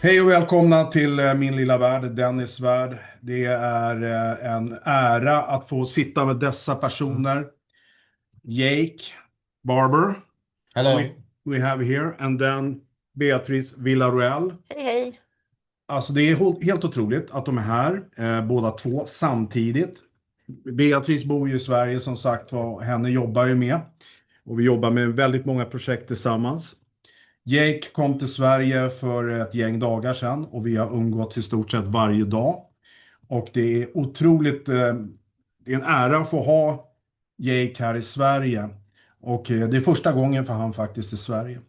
Hej och välkomna till min lilla värld, Dennis värld. Det är en ära att få sitta med dessa personer. Jake Barber, we, Hello. we have here, and then Beatriz Villarroel. Hej, hej. Alltså det är helt otroligt att de är här, båda två samtidigt. Beatriz bor ju i Sverige som sagt var, henne jobbar ju med. Och vi jobbar med väldigt många projekt tillsammans. Jake kom till Sverige för ett gäng dagar sedan och vi har umgåtts i stort sett varje dag. Och det är otroligt, det är en ära att få ha Jake här i Sverige. Och det är första gången för han faktiskt i Sverige.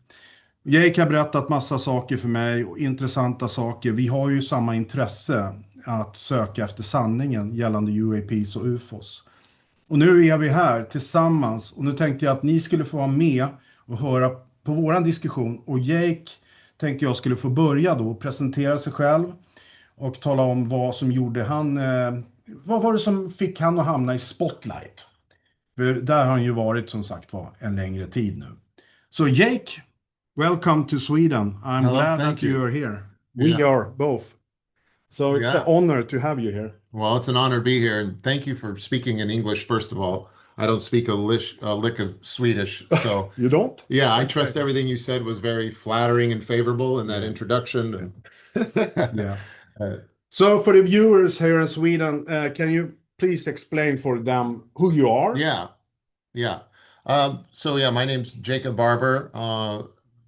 Jake har berättat massa saker för mig och intressanta saker. Vi har ju samma intresse att söka efter sanningen gällande UAPs och UFOs. Och nu är vi här tillsammans och nu tänkte jag att ni skulle få vara med och höra på våran diskussion. Och Jake tänkte jag skulle få börja då och presentera sig själv och tala om vad som gjorde han, vad var det som fick han att hamna i spotlight? För där har han ju varit som sagt var en längre tid nu. Så Jake, welcome to Sweden. I'm Hello, glad thank that you you. are here. We Yeah. are both. So it's Yeah. an honor to have you here. Well, it's an honor to be here, and thank you for speaking in English, first of all. I don't speak a lick of Swedish, so You don't? yeah, I trust everything you said was very flattering and favorable in that introduction. Yeah. Uh, So for the viewers here in Sweden, can you please explain for them who you are? yeah, yeah. So yeah, my name's Jacob Barber.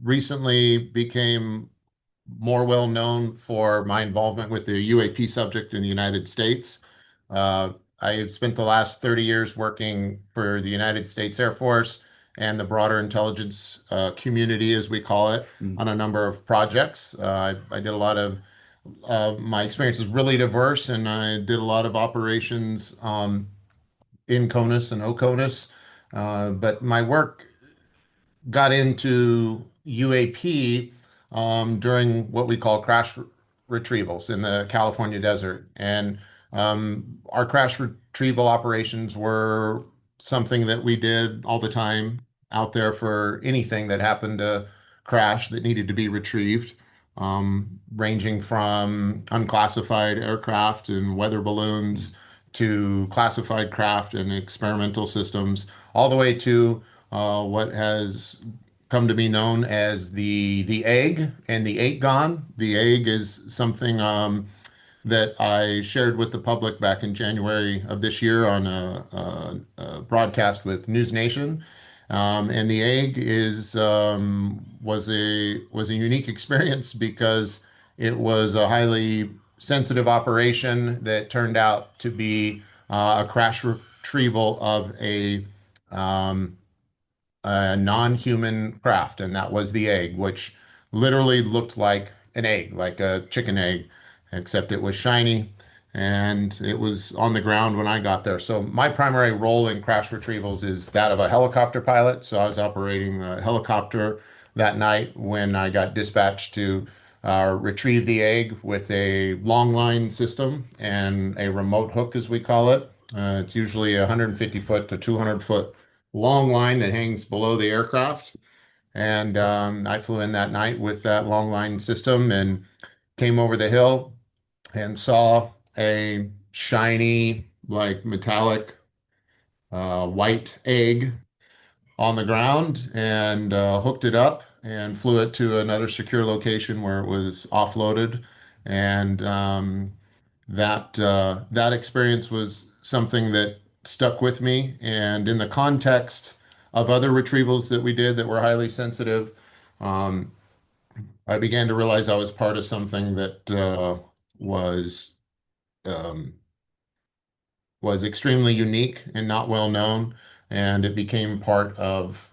Recently became more well known for my involvement with the UAP subject in the United States. I have spent the last 30 years working for the United States Air Force and the broader intelligence community, as we call it, on a number of projects. I did a lot of, my experience is really diverse, and I did a lot of operations in CONUS and OCONUS. But my work got into UAP during what we call crash retrievals in the California desert. And our crash retrieval operations were something that we did all the time out there for anything that happened to crash that needed to be retrieved, ranging from unclassified aircraft and weather balloons to classified craft and experimental systems, all the way to what has come to be known as the egg and the eight gone. The egg is something that I shared with the public back in January of this year on a broadcast with News Nation. And the egg is was a unique experience because it was a highly sensitive operation that turned out to be a crash retrieval of a non-human craft, and that was the egg, which literally looked like an egg, like a chicken egg, except it was shiny and it was on the ground when I got there. So my primary role in crash retrievals is that of a helicopter pilot. So I was operating a helicopter that night when I got dispatched to retrieve the egg with a long line system and a remote hook, as we call it. It's usually a 150 foot to 200-foot long line that hangs below the aircraft. And I flew in that night with that long line system and came over the hill and saw a shiny, like metallic white egg on the ground and hooked it up and flew it to another secure location where it was offloaded. And that experience was something that stuck with me. And in the context of other retrievals that we did that were highly sensitive, um, I began to realize I was part of something that was um, was extremely unique and not well known, and it became part of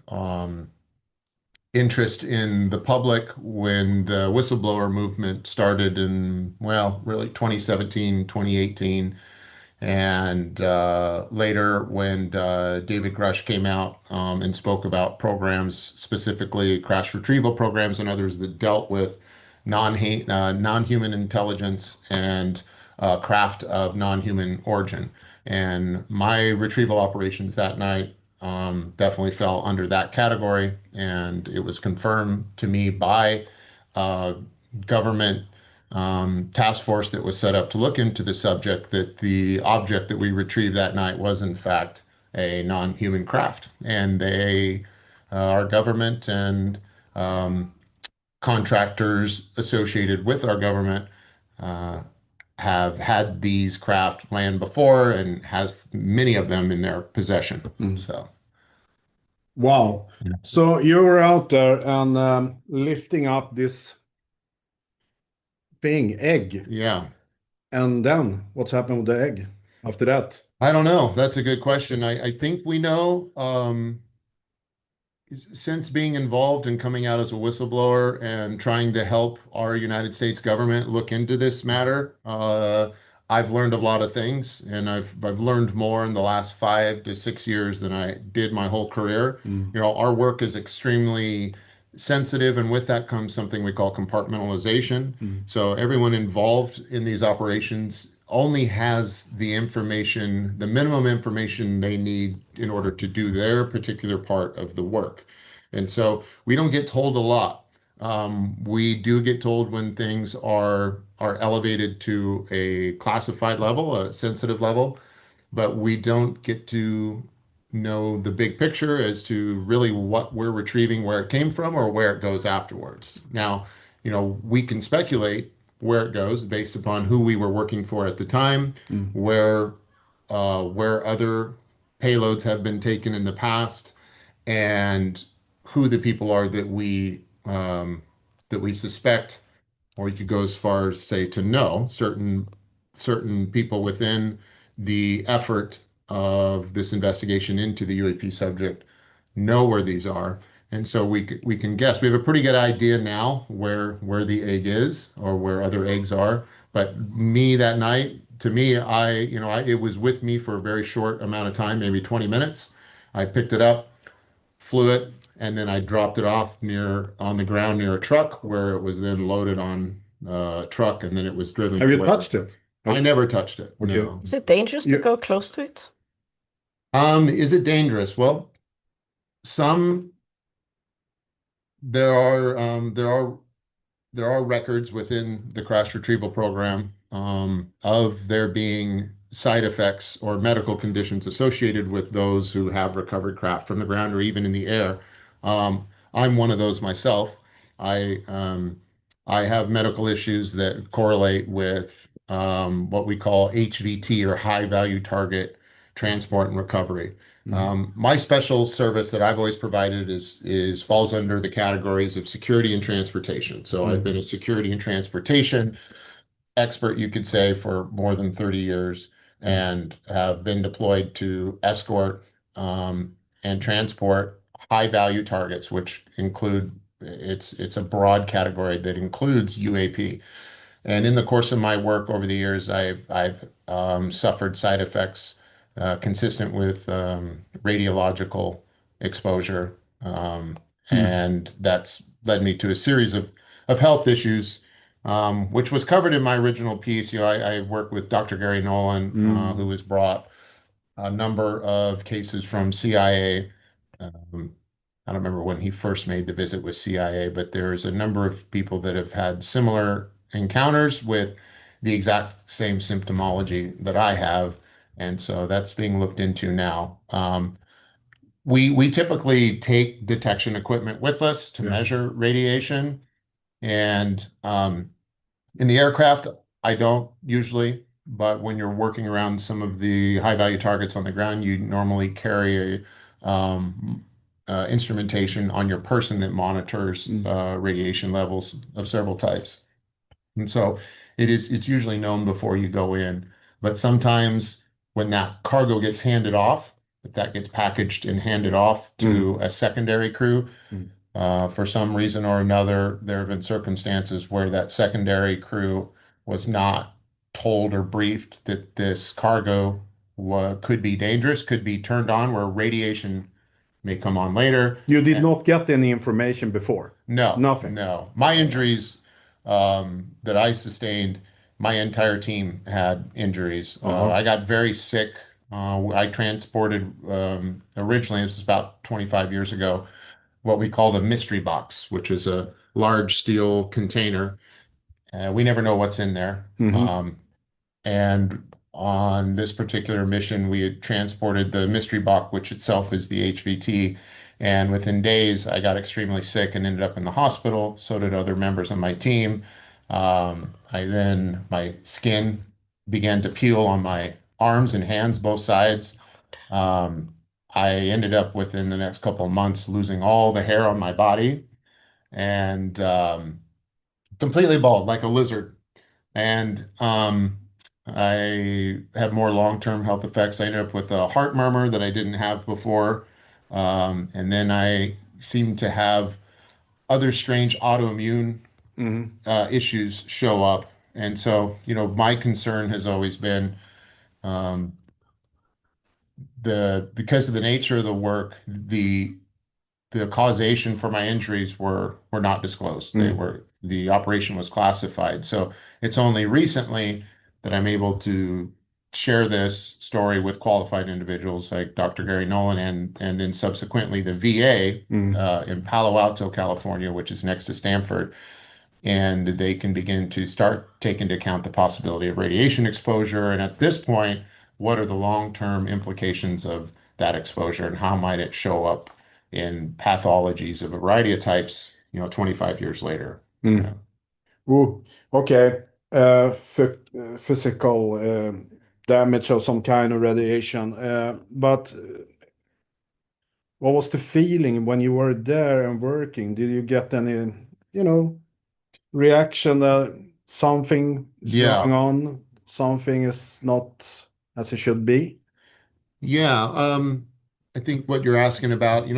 interest in the public when the whistleblower movement started in, well, really 2017, 2018. And later, when David Grush came out and spoke about programs, specifically crash retrieval programs and others that dealt with non-human intelligence and craft of non-human origin. And my retrieval operations that night definitely fell under that category. And it was confirmed to me by government task force that was set up to look into the subject that the object that we retrieved that night was in fact a non-human craft, and our government and um, contractors associated with our government uh, have had these craft land before and has many of them in their possession. Mm. So, Wow. yeah. So you were out there and lifting up this thing, egg. Yeah. And then what's happened with the egg after that? I don't know. That's a good question. I think we know. Since being involved and coming out as a whistleblower and trying to help our United States government look into this matter, I've learned a lot of things, and I've learned more in the last 5 to 6 years than I did my whole career. Mm. You know, our work is extremely sensitive, and with that comes something we call compartmentalization. Mm. So everyone involved in these operations only has the information, the minimum information they need in order to do their particular part of the work. And so we don't get told a lot. We do get told when things are elevated to a classified level, a sensitive level, but we don't get to know the big picture as to really what we're retrieving, where it came from, or where it goes afterwards. Now, you know, we can speculate where it goes based upon who we were working for at the time, Mm. where other payloads have been taken in the past, and who the people are that we suspect, or you could go as far as say to know certain people within the effort of this investigation into the UAP subject know where these are. And so we can guess. We have a pretty good idea now where the egg is or where other eggs are. But me that night, to me, it was with me for a very short amount of time, maybe 20 minutes. I picked it up, flew it, and then I dropped it off on the ground near a truck where it was then loaded on a truck, and then it was driven Have to you where touched it? I never touched it. Okay. No. Is it dangerous to You, go close to it? Is it dangerous? Well, some there are there are records within the crash retrieval program of there being side effects or medical conditions associated with those who have recovered craft from the ground or even in the air. I'm one of those myself. I um, I have medical issues that correlate with what we call HVT, or high value target transport and recovery. mm. My special service that I've always provided is falls under the categories of security and transportation. So I've been a security and transportation expert, you could say, for more than 30 years, and have been deployed to escort and transport high value targets, which include it's a broad category that includes UAP. And in the course of my work over the years, I've suffered side effects consistent with radiological exposure, Mm. and that's led me to a series of health issues, which was covered in my original piece. You know, I worked with Dr. Gary Nolan, who Mm. has brought a number of cases from CIA. Um, I don't remember when he first made the visit with CIA, but there's a number of people that have had similar encounters with the exact same symptomology that I have. And so that's being looked into now. We typically take detection equipment with us to Yeah. measure radiation. And in the aircraft, I don't usually, but when you're working around some of the high value targets on the ground, you normally carry instrumentation on your person that monitors Mm. radiation levels of several types. And so it's usually known before you go in. But sometimes when that cargo gets handed off, if that gets packaged and handed off to a secondary crew, Mm. for some reason or another, there have been circumstances where that secondary crew was not told or briefed that this cargo could be dangerous, could be turned on, where radiation may come on later. You did And not get any information before? no, Nothing? no. My All right. injuries that I sustained, my entire team had injuries. Uh-huh. I got very sick. I transported, originally, this was about 25 years ago, what we called a mystery box, which is a large steel container. We never know what's in there. Hmm. And on this particular mission, we had transported the mystery box, which itself is the HVT. And within days, I got extremely sick and ended up in the hospital. So did other members of my team. My skin began to peel on my arms and hands, both sides. Um, I ended up within the next couple of months losing all the hair on my body and completely bald like a lizard. And I had more long-term health effects. I ended up with a heart murmur that I didn't have before. And then I seemed to have other strange autoimmune Hmm. issues show up. And so, my concern has always been um, because of the nature of the work, the causation for my injuries were not disclosed. The operation was classified. So it's only recently that I'm able to share this story with qualified individuals like Dr. Gary Nolan and then subsequently the VA Hmm. in Palo Alto, California, which is next to Stanford, and they can begin to start taking into account the possibility of radiation exposure. And at this point, what are the long-term implications of that exposure and how might it show up in pathologies of a variety of types, 25 years later? Yeah. Oh, okay. Physical damage of some kind of radiation. But what was the feeling when you were there and working? Did you get any, you know, reaction that something is Yeah. going on, something is not as it should be? Yeah. I think what you're asking about, and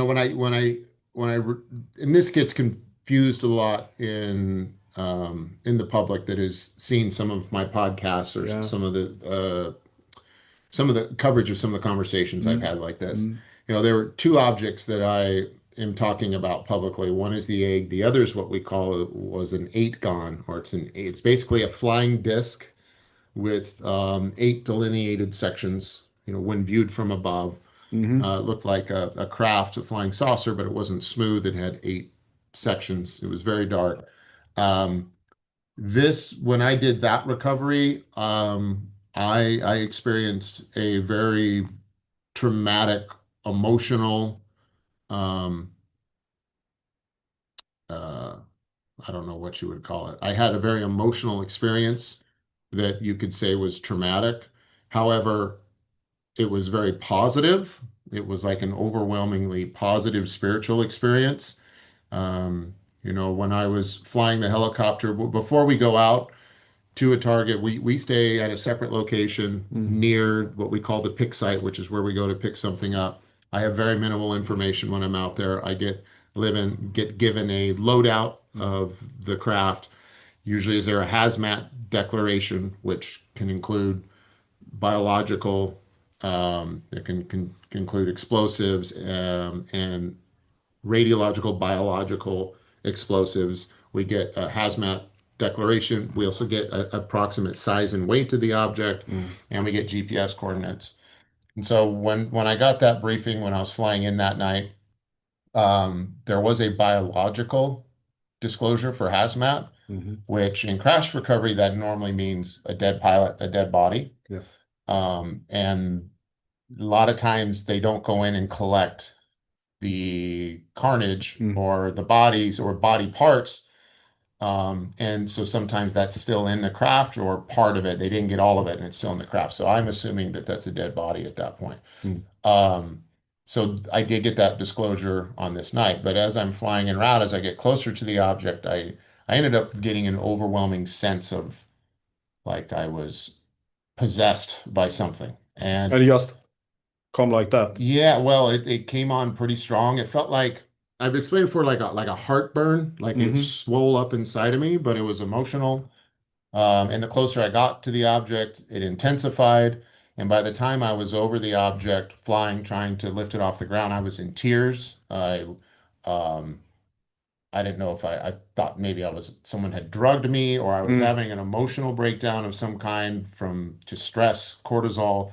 this gets confused a lot in the public that has seen some of my podcasts or Yeah. some of the coverage of some of the conversations I've Mm, had like this. mm, There were two objects that I am talking about publicly. One is the egg. The other is what we call was an eight gon, or it's basically a flying disc with eight delineated sections. When viewed from above, mhm, it looked like a craft, a flying saucer, but it wasn't smooth. It had eight sections. It was very dark. Um, when I did that recovery, I experienced a very traumatic, emotional, um, uh, I don't know what you would call it. I had a very emotional experience that you could say was traumatic. However, it was very positive. It was like an overwhelmingly positive spiritual experience. Um, when I was flying the helicopter, before we go out to a target, we stay at a separate location mm, near what we call the pick site, which is where we go to pick something up. I have very minimal information when I'm out there. I get given a loadout mm, of the craft. Usually, is there a hazmat declaration, which can include biological, it can include explosives, and radiological, biological explosives. We get a hazmat declaration. We also get an approximate size and weight of the object, mm, and we get GPS coordinates. And so when I got that briefing when I was flying in that night, there was a biological disclosure for hazmat, mhm. which in crash recovery that normally means a dead pilot, a dead body. Yeah. And a lot of times they don't go in and collect the carnage Mm, or the bodies or body parts. And so sometimes that's still in the craft or part of it. They didn't get all of it and it's still in the craft. So I'm assuming that that's a dead body at that point. mm, Um, so I did get that disclosure on this night. But as I'm flying en route, as I get closer to the object, I ended up getting an overwhelming sense of like I was possessed by something. and And it just come like that. yeah, well, it came on pretty strong. It felt like I've explained before, like a heartburn, like it Hmm. swole up inside of me, but it was emotional. And the closer I got to the object, it intensified. And by the time I was over the object, flying, trying to lift it off the ground, I was in tears. Um, I didn't know if I thought maybe someone had drugged me or I was Mm. having an emotional breakdown of some kind from to stress, cortisol.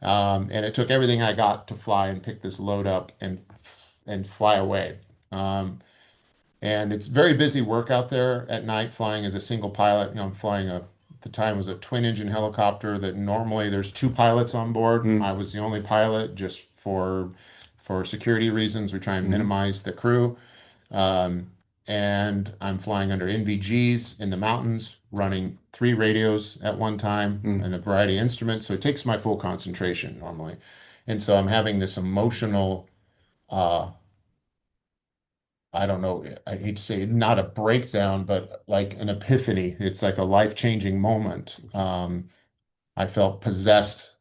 And it took everything I got to fly and pick this load up and fly away. Um, And it's very busy work out there at night flying as a single pilot. You know, I'm flying at the time was a twin engine helicopter that normally there's two pilots on board. Mm. I was the only pilot just for security reasons. We try and Mm. minimize the crew. Um, and I'm flying under NVGs in the mountains, running three radios at one time Mm. and a variety of instruments. So it takes my full concentration normally. And so I'm having this emotional, uh, I don't know, I hate to say it, not a breakdown, but like an epiphany. It's like a life-changing moment. I felt possessed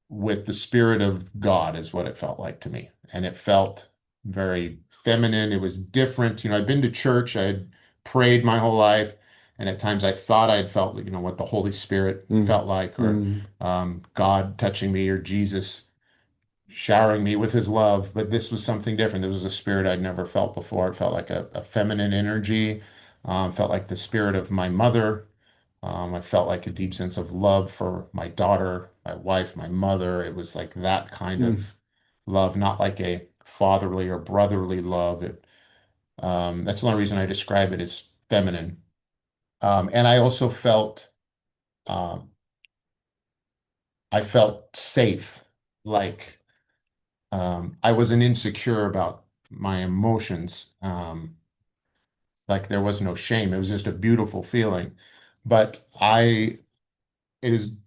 with the spirit of God, is what it felt like to me. And it felt very feminine. It was different. You know, I'd been to church, I had prayed my whole life, and at times I thought I'd felt, you know, what the Holy Spirit Mm. felt like, or Mm. God touching me, or Jesus showering me with his love. But this was something different. There was a spirit I'd never felt before. It felt like a feminine energy, felt like the spirit of my mother. I felt like a deep sense of love for my daughter, my wife, my mother. It was like that kind Mm. of love, not like a fatherly or brotherly love. That's the only reason I describe it as feminine. And um, I felt safe, like I wasn't insecure about my emotions. Like there was no shame. It was just a beautiful feeling. But it is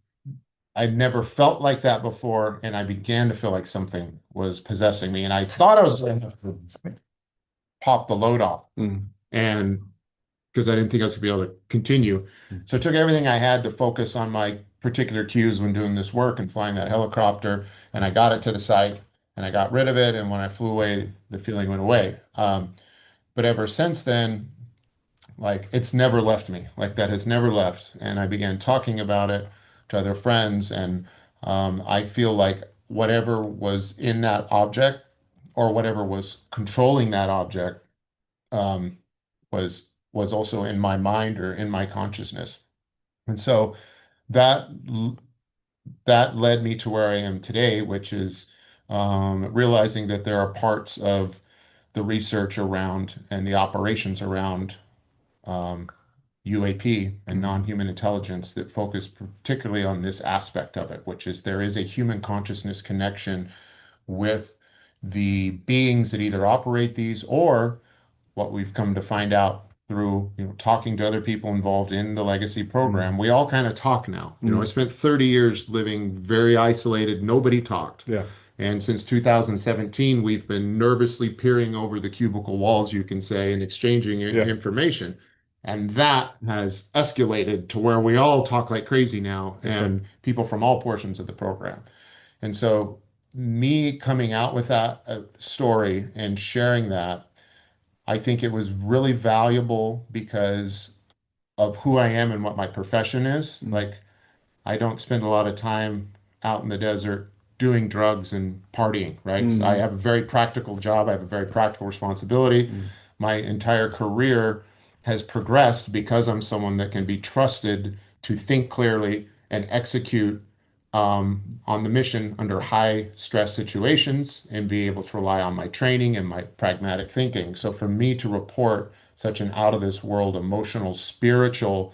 I'd never felt like that before, and I began to feel like something was possessing me, and I thought I was going to have to pop the load off, Mm. and because I didn't think I was going to be able to continue. Mm. So I took everything I had to focus on my particular cues when doing this work and flying that helicopter, and I got it to the site, and I got rid of it, and when I flew away, the feeling went away. But ever since then, like it's never left me. Like that has never left. And I began talking about it to other friends, and I feel like whatever was in that object or whatever was controlling that object um, was also in my mind or in my consciousness. And so that that led me to where I am today, which is realizing that there are parts of the research around and the operations around um, UAP and Mm. non-human intelligence that focus particularly on this aspect of it, which is there is a human consciousness connection with the beings that either operate these or what we've come to find out through, you know, talking to other people involved in the legacy Mm. program. We all kind of talk now. You know, I Mm. spent 30 years living very isolated. Nobody talked. Yeah. And since 2017, we've been nervously peering over the cubicle walls, you can say, and exchanging Yeah. information. And that has escalated to where we all talk like crazy now, Okay. and people from all portions of the program. And so, me coming out with that story and sharing that, I think it was really valuable because of who I am and what my profession is. Mm. Like, I don't spend a lot of time out in the desert doing drugs and partying, right? So I Mm. have a very practical job. I have a very practical responsibility. Mm. My entire career has progressed because I'm someone that can be trusted to think clearly and execute on the mission under high stress situations and be able to rely on my training and my pragmatic thinking. So for me to report such an out of this world emotional, spiritual,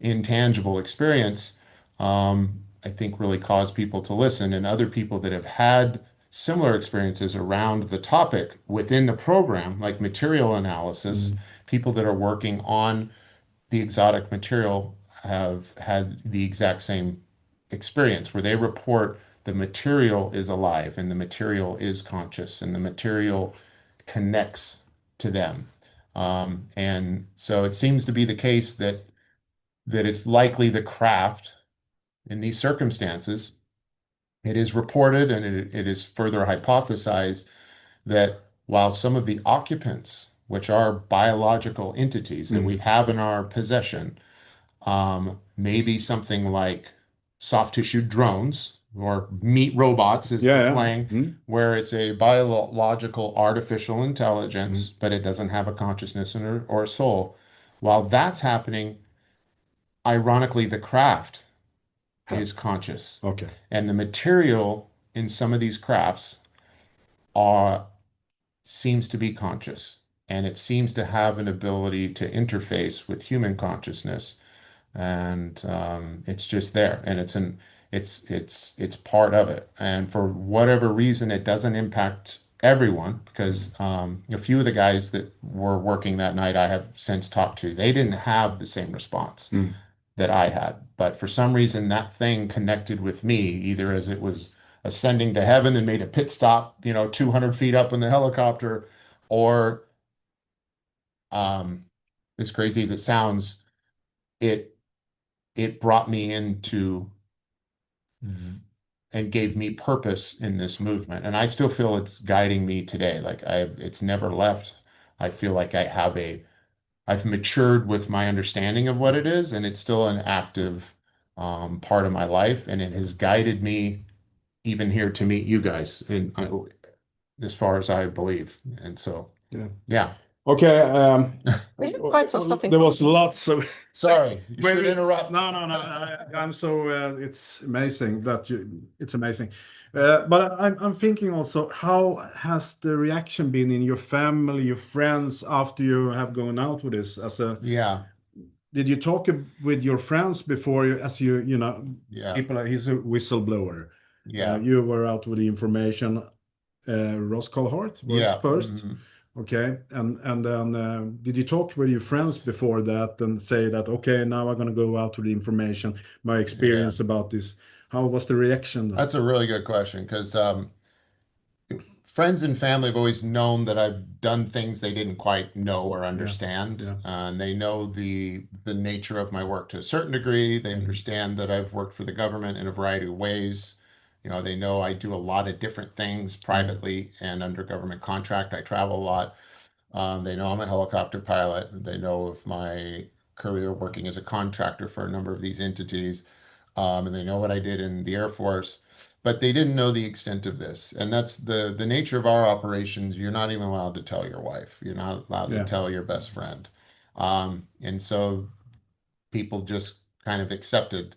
intangible experience, I think really caused people to listen, and other people that have had similar experiences around the topic within the program, like material analysis, Mm. people that are working on the exotic material have had the exact same experience where they report the material is alive and the material is conscious and the material connects to them. And so it seems to be the case that it's likely the craft in these circumstances. It is reported and it is further hypothesized that while some of the occupants, which are biological entities that Mm. we have in our possession, maybe something like soft tissue drones or meat robots is Yeah. the Yeah. slang, Mm. where it's a biological artificial intelligence, Mm. but it doesn't have a consciousness or a soul. While that's happening, ironically, the craft is conscious. Okay. And the material in some of these crafts are seems to be conscious. and it seems to have an ability to interface with human consciousness, and it's just there, and it's part of it. And for whatever reason, it doesn't impact everyone because a few of the guys that were working that night I have since talked to, they didn't have the same response Mm. that I had. But for some reason, that thing connected with me, either as it was ascending to heaven and made a pit stop, 200 feet up in the helicopter, or um, as crazy as it sounds, it it brought me into and gave me purpose in this movement. And I still feel it's guiding me today. Like it's never left. I feel like I've matured with my understanding of what it is, and it's still an active part of my life. And it has guided me even here to meet you guys, and as far as I believe. And so, Yeah. yeah. Okay. We have quite some stuff in There was common. lots of. Sorry, you should Maybe interrupt. no, no, no. I'm so it's amazing that you. It's amazing, but I'm thinking also, how has the reaction been in your family, your friends after you have gone out with this? Yeah, Did you talk with your friends before you, as yeah, people like he's a whistleblower. yeah, You were out with the information. Ross Colhart was yeah. first. Okay, and then did you talk with your friends before that and say that, okay, now I'm going to go out with the information, my Yeah. experience about this? How was the reaction then? That's a really good question because friends and family have always known that I've done things they didn't quite know or Yeah, understand. yeah. And they know the nature of my work to a certain degree. They Mhm. understand that I've worked for the government in a variety of ways. They know I do a lot of different things Mm. privately and under government contract. I travel a lot. They know I'm a helicopter pilot. They know of my career working as a contractor for a number of these entities, and they know what I did in the Air Force, but they didn't know the extent of this. And that's the nature of our operations. You're not even allowed to tell your wife. You're not allowed to Yeah. tell your best friend. And so people just kind of accepted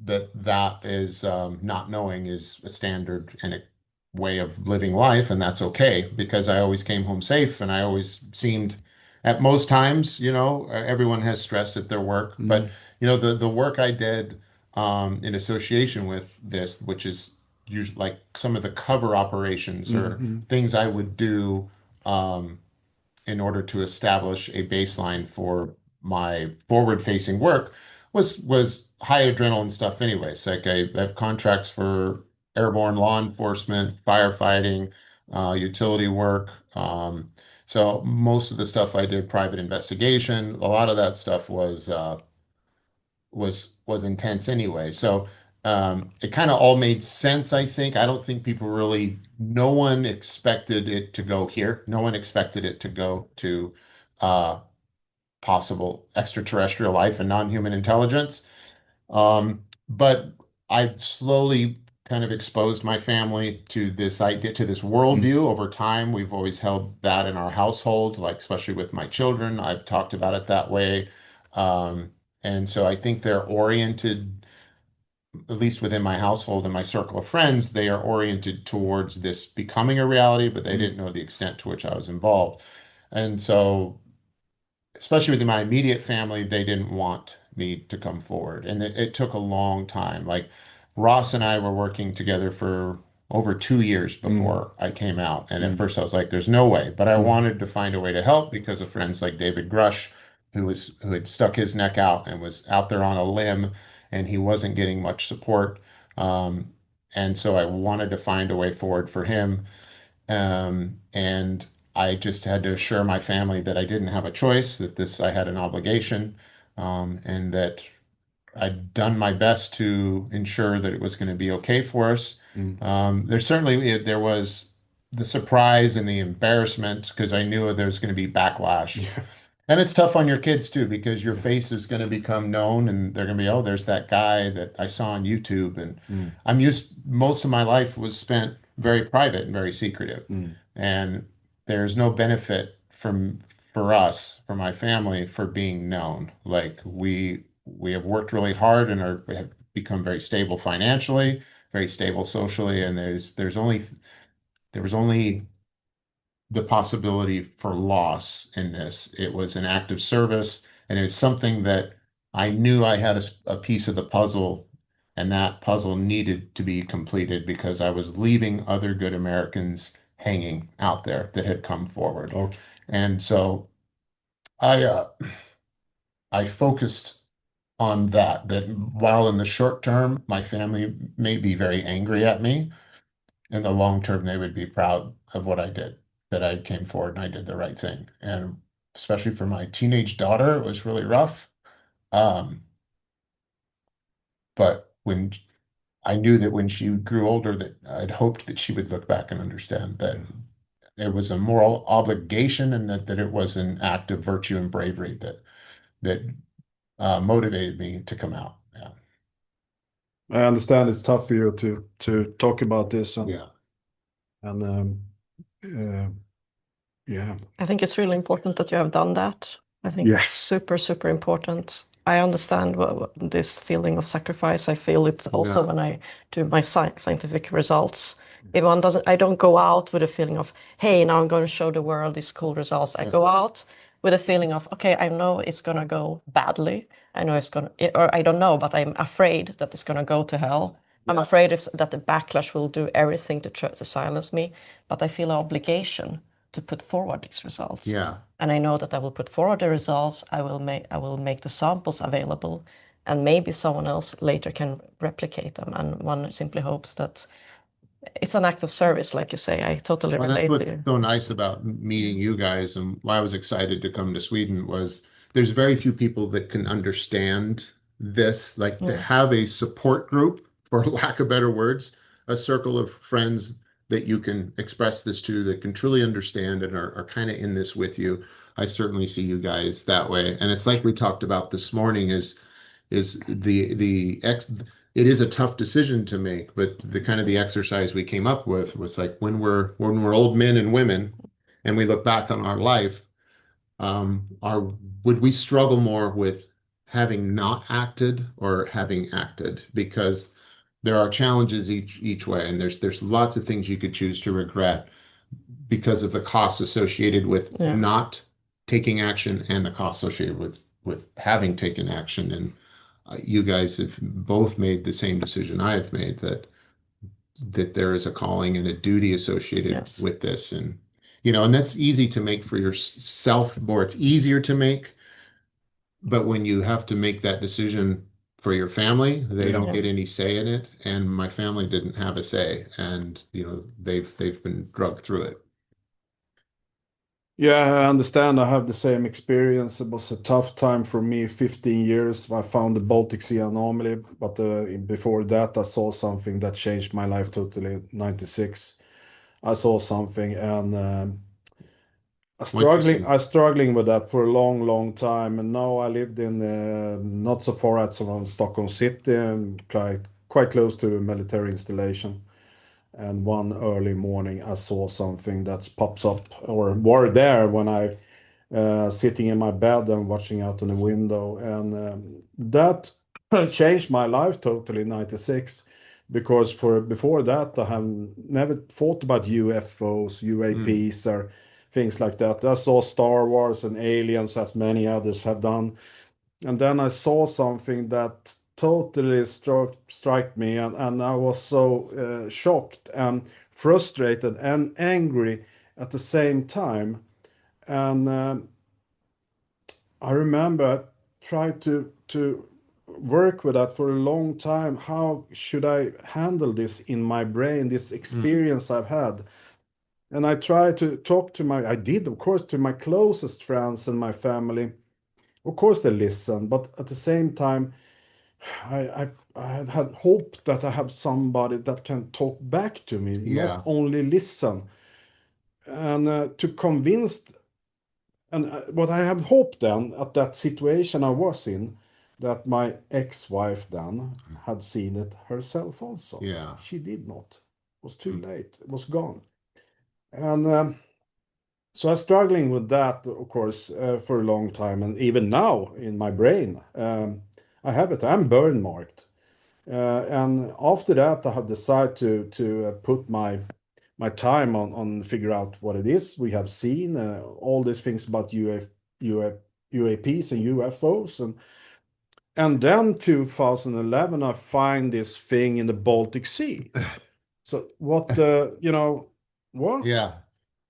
that is not knowing is a standard and a way of living life, and that's okay because I always came home safe, and I always seemed, at most times, everyone has stress at their work, but Mm. the work I did in association with this, which is usually like some of the cover operations or Mm. things I would do in order to establish a baseline for my forward-facing work was high adrenaline stuff anyways. Like I have contracts for airborne law enforcement, firefighting, utility work. So most of the stuff I did, private investigation, a lot of that stuff was intense anyway. So it kind of all made sense, I think. I don't think people really, no one expected it to go here. No one expected it to go to uh, possible extraterrestrial life and non-human intelligence. But I slowly kind of exposed my family to this idea, to this Mm. worldview over time. We've always held that in our household, like especially with my children. I've talked about it that way. Um, and so I think they're oriented, at least within my household and my circle of friends, they are oriented towards this becoming a reality, but they Mm. didn't know the extent to which I was involved. And so especially with my immediate family, they didn't want me to come forward. And it took a long time. Like Ross and I were working together for over 2 years Mm. before I came out. And at Mm. first I was like, there's no way. But I Mm. wanted to find a way to help because of friends like David Grush, who had stuck his neck out and was out there on a limb and he wasn't getting much support. And so I wanted to find a way forward for him. And I just had to assure my family that I didn't have a choice, that I had an obligation, and that I'd done my best to ensure that it was going to be okay for us. Mm. There was the surprise and the embarrassment because I knew there was going to be backlash. Yeah. And it's tough on your kids too, because your Yeah. face is going to become known and they're going to be, oh, there's that guy that I saw on YouTube. And Mm. most of my life was spent very private and very secretive. Mm. And there's no benefit for us, for my family, for being known. Like we have worked really hard and we have become very stable financially, very stable socially. And there was only the possibility for loss in this. It was an act of service, and it's something that I knew I had a piece of the puzzle, and that puzzle needed to be completed because I was leaving other good Americans hanging out there that had come forward. Okay. And so I focused on that while in the short term, my family may be very angry at me, in the long term, they would be proud of what I did, that I came forward and I did the right thing. And especially for my teenage daughter, it was really rough. But when I knew that when she grew older, that I'd hoped that she would look back and understand that it was a moral obligation and that it was an act of virtue and bravery that motivated me to come out. Yeah. I understand it's tough for you to talk about this, and Yeah. Yeah. I think it's really important that you have done that. I think Yes. it's super, super important. I understand this feeling of sacrifice. I feel it also when I do my scientific results. I don't go out with a feeling of, hey, now I'm going to show the world these cool results. I go out with a feeling of, okay, I know it's going to go badly. I know it's going to, or I don't know, but I'm afraid that it's going to go to hell. I'm afraid that the backlash will do everything to try to silence me, but I feel an obligation to put forward these results. Yeah. And I know that I will put forward the results. I will make the samples available, and maybe someone else later can replicate them. And one simply hopes that it's an act of service, like you say. I totally Well, relate that's to you. what's so nice about meeting you guys, and why I was excited to come to Sweden was there's very few people that can understand this, like to have a support group, for lack of better words, a circle of friends that you can express this to, that can truly understand and are kind of in this with you. I certainly see you guys that way. And it's like we talked about this morning is it is a tough decision to make, but the kind of the exercise we came up with was like when we're old men and women and we look back on our life, our would we struggle more with having not acted or having acted? Because there are challenges each way, and there's lots of things you could choose to regret because of the costs associated with not taking action and the costs associated with having taken action. And you guys have both made the same decision I have made, that there is a calling and a duty associated with this. And and that's easy to make for yourself, or it's easier to make, but when you have to make that decision for your family, they don't get any say in it. And my family didn't have a say, and they've been drugged through it. Yeah, I understand. I have the same experience. It was a tough time for me, 15 years. I found the Baltic Sea anomaly, but before that, I saw something that changed my life totally. 96, I saw something, and I struggling with that for a long, long time. And now I lived in not so far out around Stockholm city, and quite close to a military installation. And one early morning, I saw something that pops up, or were there when I sitting in my bed and watching out on the window, and that changed my life totally in 96, because before that I have never thought about UFOs, UAPs, or things like that. I saw Star Wars and aliens, as many others have done, and then I saw something that totally struck me, and I was so shocked and frustrated and angry at the same time. And I remember I tried to work with that for a long time. How should I handle this in my brain, this experience I've had? And I tried to talk I did, of course, to my closest friends and my family. Of course, they listen, but at the same time, I had hoped that I have somebody that can talk back to me, not only listen, and to convince. And what I have hoped then at that situation I was in, that my ex-wife then had seen it herself also. Yeah. She did not. It was too late. It was gone. And so I was struggling with that, of course, for a long time. And even now in my brain, I have it. I'm burn marked. And after that, I have decided to put my my time on figure out what it is. We have seen all these things about UAPs and UFOs, and then 2011 I find this thing in the Baltic Sea. So what what? Yeah.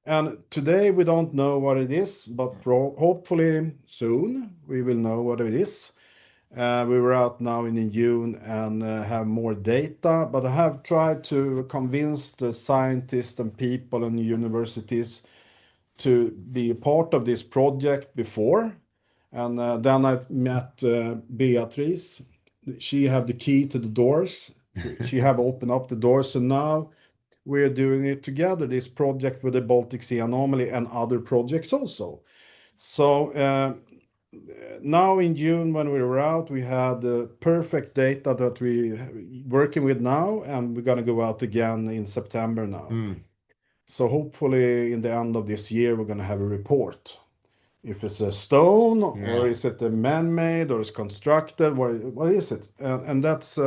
And today we don't know what it is, but hopefully soon we will know what it is. We were out now in June and have more data, but I have tried to convince the scientists and people and universities to be a part of this project before. And then I met Beatriz. She have the key to the doors. She have opened up the doors, and now we're doing it together, this project with the Baltic Sea anomaly and other projects also. So now in June, when we were out, we had the perfect data that we working with now, and we're going to go out again in September now. So hopefully in the end of this year, we're going to have a report. If it's a stone, or is it a man-made, or is constructed, what is it? And that's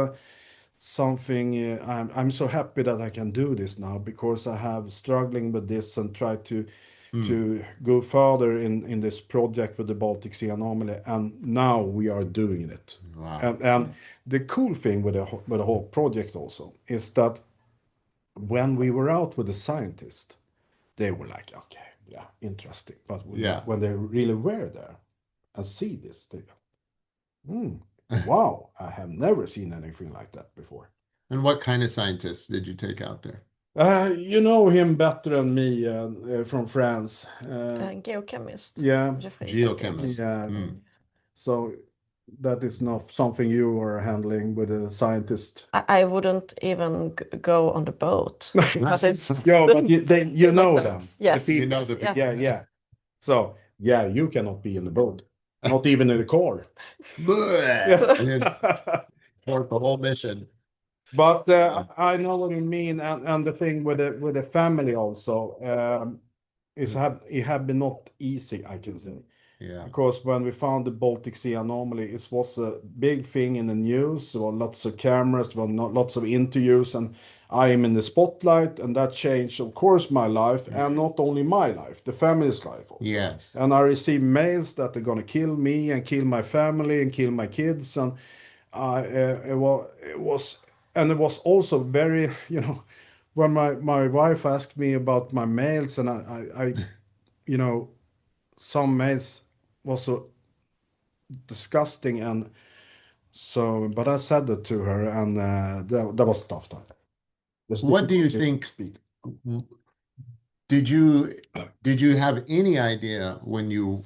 something I'm so happy that I can do this now, because I have struggling with this and try to go further in this project with the Baltic Sea anomaly, and now we are doing it. Wow. And the cool thing with the whole project also is that when we were out with the scientists, they were like, okay, yeah, interesting. But when they really were there and see this, they go, wow, I have never seen anything like that before. And what kind of scientists did you take out there? You know him better than me, from France. Geochemist. Yeah. Geochemist. Yeah. So that is not something you are handling with a scientist. I wouldn't even go on the boat because it's Yeah, but you know them. Yes. The You know people. the Yes. Yeah. So yeah, you cannot be in the boat, not even in the car. For the whole mission. But I know what you mean, and the thing with the family also, it have been not easy, I can say. Yeah. Because when we found the Baltic Sea anomaly, it was a big thing in the news. There were lots of cameras, there were lots of interviews, and I am in the spotlight, and that changed, of course, my life, and not only my life, the family's life also. Yes. And I received mails that they're gonna kill me and kill my family and kill my kids, and it was also very, when my wife asked me about my mails, and I some mails was so disgusting, and so, but I said that to her, and that was tough time. What do you think? Did you have any idea when you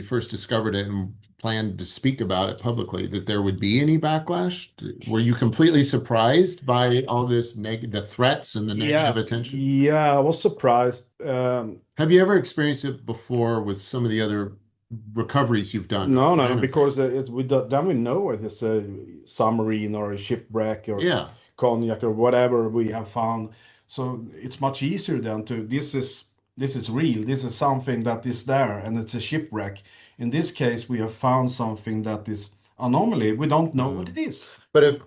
first discovered it and planned to speak about it publicly that there would be any backlash? Were you completely surprised by all this the threats and the negative attention? Yeah, I was surprised. Have you ever experienced it before with some of the other recoveries you've done? No, because then we know it is a submarine or a shipwreck or cognac or whatever we have found. So it's much easier then this is real. This is something that is there, and it's a shipwreck. In this case, we have found something that is anomaly. We don't know what it is. But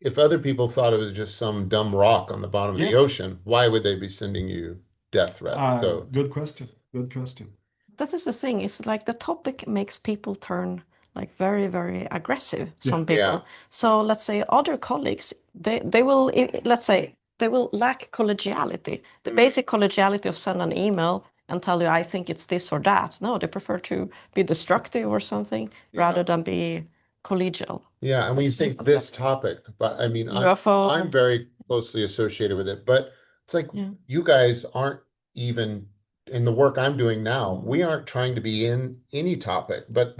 if other people thought it was just some dumb rock on the bottom of the ocean, why would they be sending you death threats? Good question. Good question. That is the thing. It's like the topic makes people turn like very, very aggressive. Some people. Yeah. So let's say other colleagues, they will, let's say, they will lack collegiality. The basic collegiality of send an email and tell you, I think it's this or that. No, they prefer to be destructive or something rather than be collegial. Yeah, and when you say this topic, but I mean, UFO. I'm very closely associated with it, but it's like you guys aren't even in the work I'm doing now. We aren't trying to be in any topic, but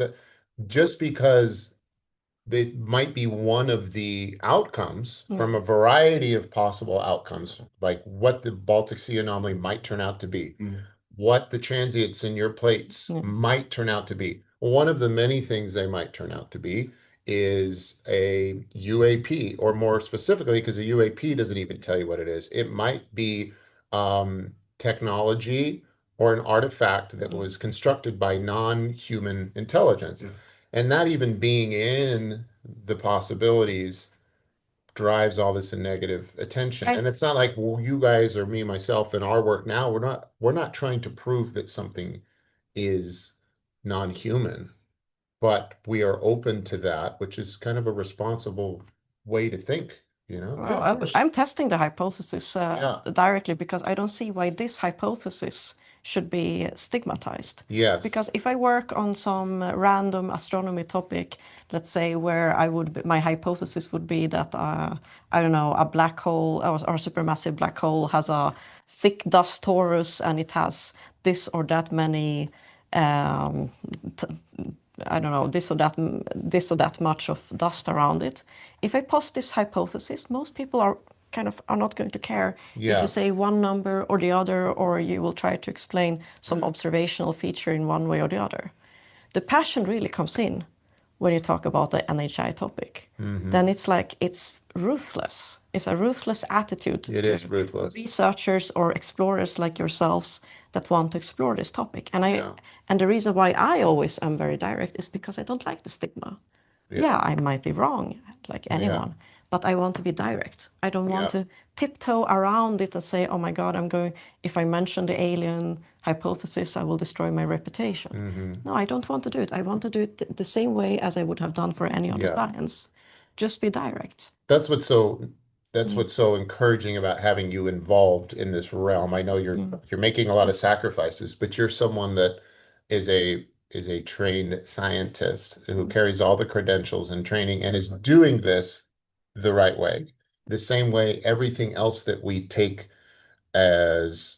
just because they might be one of the outcomes from a variety of possible outcomes, like what the Baltic Sea anomaly might turn out to be, what the transients in your plates might turn out to be. One of the many things they might turn out to be is a UAP, or more specifically, because a UAP doesn't even tell you what it is. It might be technology or an artifact that was constructed by non-human intelligence. And not even being in the possibilities drives all this negative attention. I And it's not like, well, you guys or me, myself, in our work now, we're not trying to prove that something is non-human, but we are open to that, which is kind of a responsible way to think, you know? Well, Yeah, of course. I'm testing the hypothesis Yeah. directly because I don't see why this hypothesis should be stigmatized. Yes. Because if I work on some random astronomy topic, let's say where my hypothesis would be that I don't know, a black hole or a supermassive black hole has a thick dust torus and it has this or that many I don't know, this or that much of dust around it. If I post this hypothesis, most people are not going to care if Yeah. you say one number or the other, or you will try to explain some observational feature in one way or the other. The passion really comes in when you talk about the NHI topic. Then it's like it's ruthless. It's a ruthless attitude It to is ruthless. researchers or explorers like yourselves that want to explore this topic. Yeah. And the reason why I always am very direct is because I don't like the stigma. Yeah, I might be wrong, like anyone, but I want to be direct. I don't want to tiptoe around it and say, oh my God, if I mention the alien hypothesis, I will destroy my reputation. No, I don't want to do it. I want to do it the same way as I would have done for any other science. Just be direct. That's what's so encouraging about having you involved in this realm. I know you're making a lot of sacrifices, but you're someone that is a trained scientist who carries all the credentials and training and is doing this the right way. The same way everything else that we take as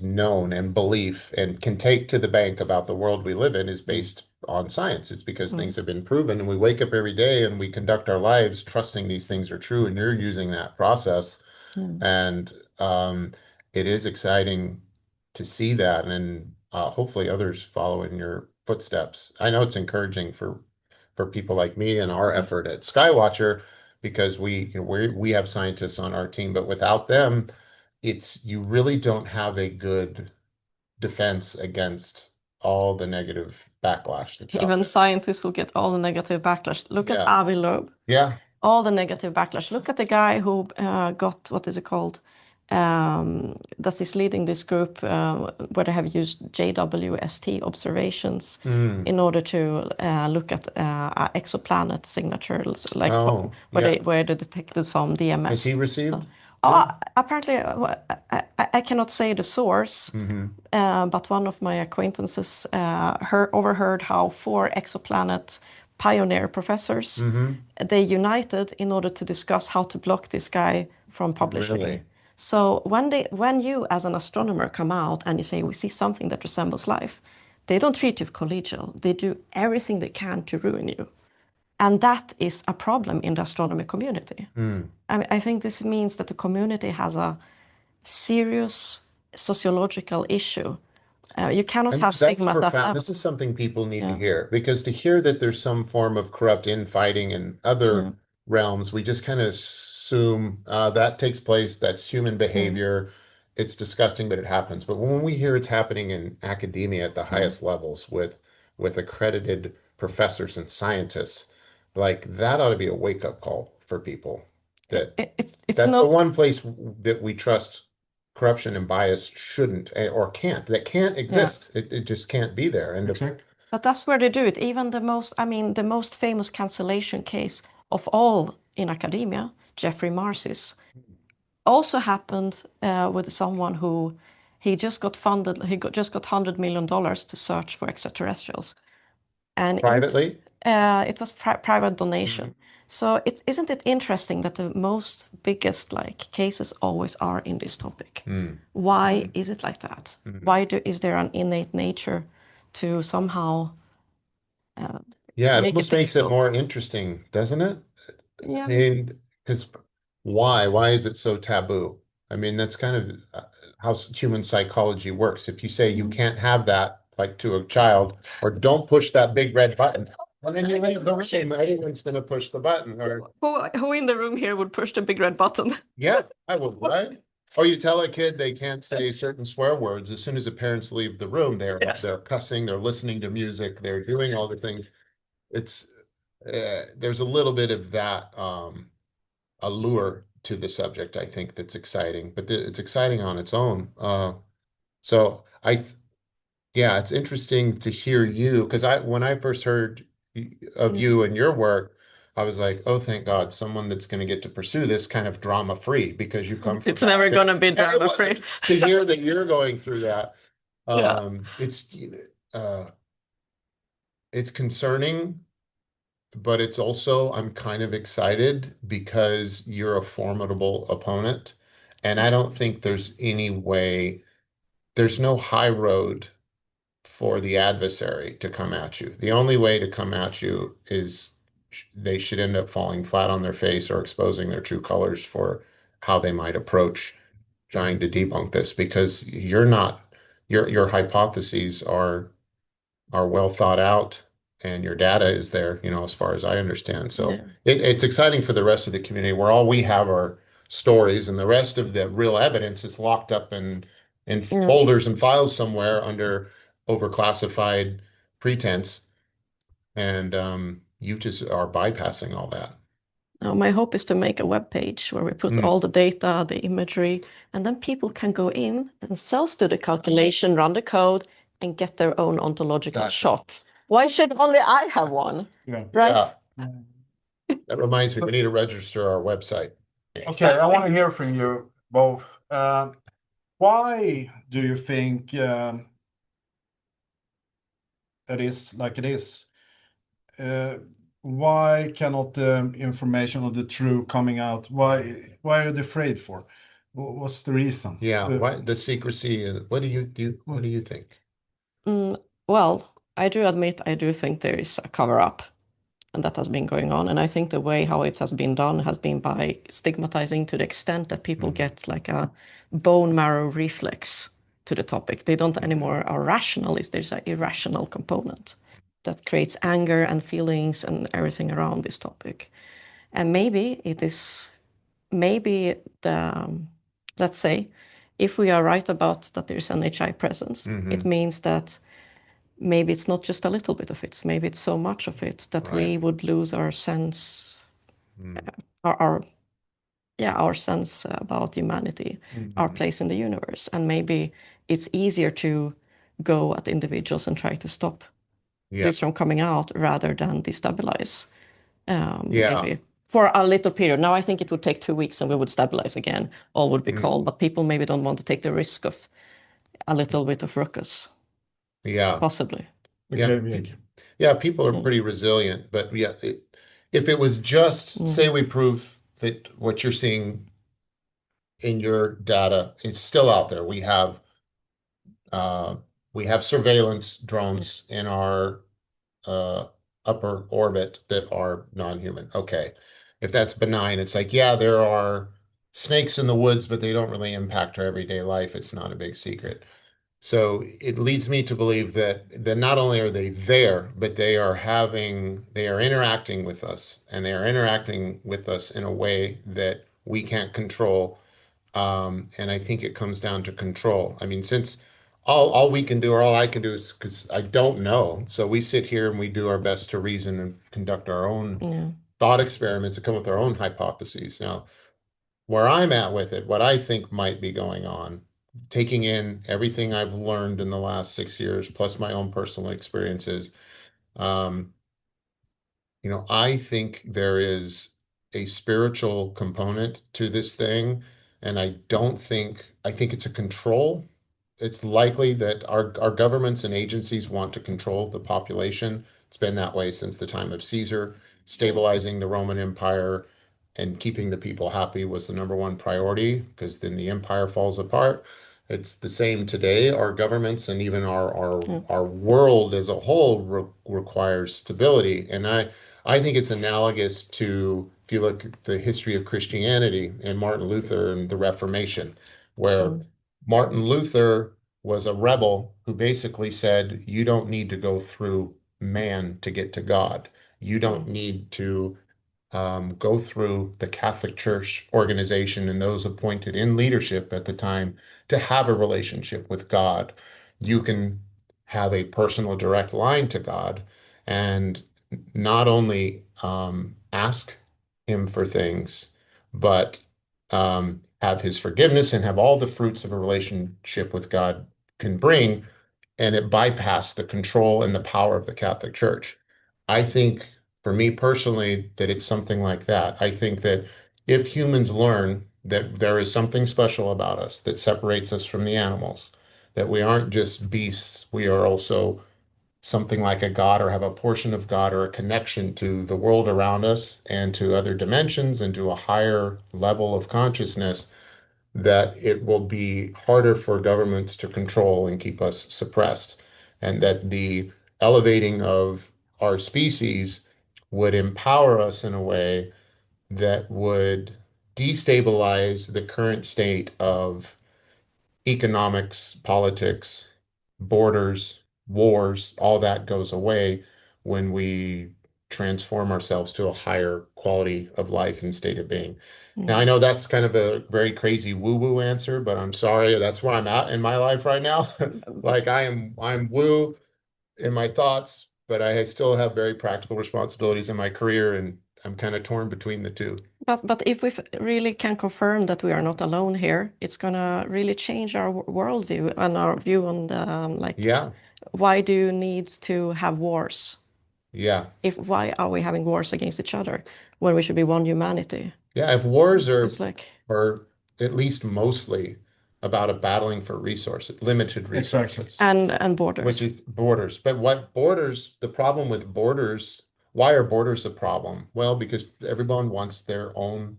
known and belief and can take to the bank about the world we live in is based on science. It's because things have been proven, and we wake up every day and we conduct our lives trusting these things are true, and you're using that process. And it is exciting to see that, and hopefully others follow in your footsteps. I know it's encouraging for people like me and our effort at Skywatcher, because we have scientists on our team, but without them, you really don't have a good defense against all the negative backlash that's out Even there. scientists will get all the negative backlash. Look at Avi Loeb. Yeah. All the negative backlash. Look at the guy who got, what is it called? That is leading this group where they have used JWST observations in order to look at exoplanet signatures, like where they detected some DMS. Has he received? Apparently, I cannot say the source, but one of my acquaintances overheard how 4 exoplanet pioneer professors they united in order to discuss how to block this guy from publishing. Really? So when you as an astronomer come out and you say we see something that resembles life, they don't treat you collegial. They do everything they can to ruin you. And that is a problem in the astronomy community. I think this means that the community has a serious sociological issue. You cannot have stigma at that level. This is something people need to hear, because to hear that there's some form of corrupt infighting in other realms, we just kind of assume that takes place, that's human behavior, it's disgusting, but it happens. But when we hear it's happening in academia at the highest levels with accredited professors and scientists, like that ought to be a wake-up call for people. That's the one place that we trust corruption and bias shouldn't or can't. That can't exist. It just can't be there. And but that's where they do it. Even the most famous cancellation case of all in academia, Jeffrey Marcy's, also happened with someone who he just got funded. Just got $100 million to search for extraterrestrials, and privately. It was private donation. So isn't it interesting that the most biggest cases always are in this topic? Why is it like that? Why is there an innate nature to somehow it almost makes it more interesting, doesn't it? Yeah. I mean, because why is it so taboo? I mean, that's kind of how human psychology works. If you say you can't have that, like to a child, or don't push that big red button, well, then you leave the room. Everyone's going to push the button. Or who in the room here would push the big red button? Yeah, I would, right? Or you tell a kid they can't say certain swear words. As soon as the parents leave the room, they're cussing, they're listening to music, they're doing all the things. It's there's a little bit of that allure to the subject, I think, that's exciting, but it's exciting on its own. So yeah, it's interesting to hear you because when I first heard of Mm. you and your work, I was like, oh, thank God, someone that's going to get to pursue this kind of drama free because you come from It's never that. gonna be And it drama wasn't free. to hear that you're going through that. Yeah. It's uh, it's concerning, but it's also I'm kind of excited because you're a formidable opponent, and I don't think there's any way, there's no high road for the adversary to come at you. The only way to come at you is they should end up falling flat on their face or exposing their true colors for how they might approach trying to debunk this because you're not your hypotheses are well thought out and your data is there, as far as I understand. So Yeah. it's exciting for the rest of the community where all we have are stories and the rest of the real evidence is locked up in Yeah. folders and files somewhere under overclassified pretense. And you just are bypassing all that. Now, my hope is to make a web page where we put Mm, all the data, the imagery, and then people can go in themselves, do the calculation, run the code, and get their own ontological gotcha. shot. Why should only I have one? Yeah. Right? Yeah, that reminds me, we need to register our website. Okay, I want to hear from you both. Why do you think it is like it is? Why cannot the information of the true coming out? Why are they afraid for? What's the reason? Yeah, why the secrecy? What do you think? Mm, well, I do admit I do think there is a cover up, and that has been going on. And I think the way how it has been done has been by stigmatizing to the extent that people get like a bone marrow reflex to the topic. They don't anymore are rationalists. There's an irrational component that creates anger and feelings and everything around this topic. And maybe it is, maybe the, let's say, if we are right about that there's an HI presence, it means that maybe it's not just a little bit of it, maybe it's so much of it that we Right. would lose our sense, Mm. our sense about humanity, our place in the universe. And maybe it's easier to go at individuals and try to stop Yeah. this from coming out rather than destabilize. Yeah. Maybe for a little period. Now I think it would take 2 weeks and we would stabilize again, all would be Mm. calm, but people maybe don't want to take the risk of a little bit of ruckus, Yeah. possibly. Yeah. Okay, Yeah, people are pretty resilient, but yeah, if it was just say we prove that what you're seeing in your data is still out there. Uh, we have surveillance drones in our upper orbit that are non-human. Okay. If that's benign, it's like, yeah, there are snakes in the woods, but they don't really impact our everyday life. It's not a big secret. So it leads me to believe that not only are they there, but they are interacting with us, and they are interacting with us in a way that we can't control. And I think it comes down to control. I mean, since all we can do or all I can do is because I don't know. So we sit here and we do our best to reason and conduct our own Yeah. thought experiments and come with our own hypotheses. Now, where I'm at with it, what I think might be going on, taking in everything I've learned in the last 6 years, plus my own personal experiences, um, I think there is a spiritual component to this thing, and I think it's a control. It's likely that our governments and agencies want to control the population. It's been that way since the time of Caesar. Stabilizing the Roman Empire and keeping the people happy was the number one priority because then the empire falls apart. It's the same today. Our governments and even our world as a whole requires stability. And I think it's analogous to if you look at the history of Christianity and Martin Luther and the Reformation, where Martin Luther was a rebel who basically said, you don't need to go through man to get to God. You don't need to go through the Catholic Church organization and those appointed in leadership at the time to have a relationship with God. You can have a personal direct line to God and not only ask Him for things, but have his forgiveness and have all the fruits of a relationship with God can bring, and it bypassed the control and the power of the Catholic Church. I think, for me personally, that it's something like that. I think that if humans learn that there is something special about us that separates us from the animals, that we aren't just beasts, we are also something like a God or have a portion of God or a connection to the world around us and to other dimensions and to a higher level of consciousness, that it will be harder for governments to control and keep us suppressed. And that the elevating of our species would empower us in a way that would destabilize the current state of economics, politics, borders, wars, all that goes away when we transform ourselves to a higher quality of life and state of being. Now, I know that's kind of a very crazy woo-woo answer, but I'm sorry, that's where I'm at in my life right now. Like I'm woo in my thoughts, but I still have very practical responsibilities in my career, and I'm kind of torn between the two. But if we really can confirm that we are not alone here, it's gonna really change our worldview and our view on the like, Yeah, why do you need to have wars? yeah. Why are we having wars against each other when we should be one humanity? Yeah, if wars It's like, are at least mostly about a battling for resources, limited Exactly. resources, and borders. which is borders. But what borders, the problem with borders, why are borders a problem? Well, because everyone wants their own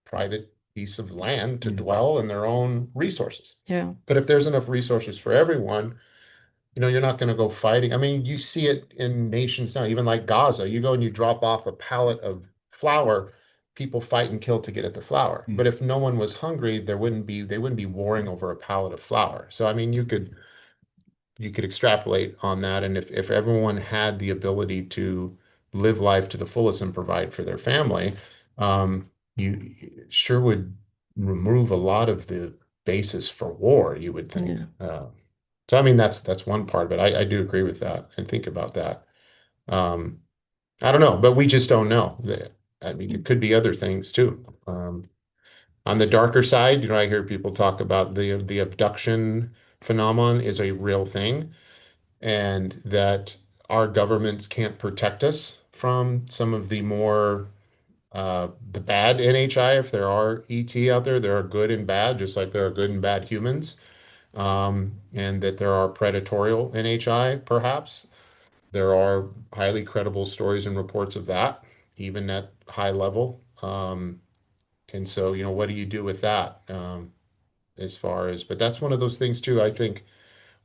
private piece of land to dwell in their own resources. Yeah. But if there's enough resources for everyone, you're not going to go fighting. I mean, you see it in nations now, even like Gaza. You go and you drop off a pallet of flour, people fight and kill to get at the flour. But if no one was hungry, they wouldn't be warring over a pallet of flour. So I mean, you could extrapolate on that. And if everyone had the ability to live life to the fullest and provide for their family, you sure would remove a lot of the basis for war, you would think. Yeah. So I mean that's one part, but I do agree with that and think about that. Um, I don't know, but we just don't know. I mean, it could be other things too. On the darker side, I hear people talk about the abduction phenomenon is a real thing, and that our governments can't protect us from some of the bad NHI. If there are ET out there, there are good and bad, just like there are good and bad humans, and that there are predatorial NHI, perhaps. There are highly credible stories and reports of that, even at high level. And so, what do you do with that? As far as, but that's one of those things too. I think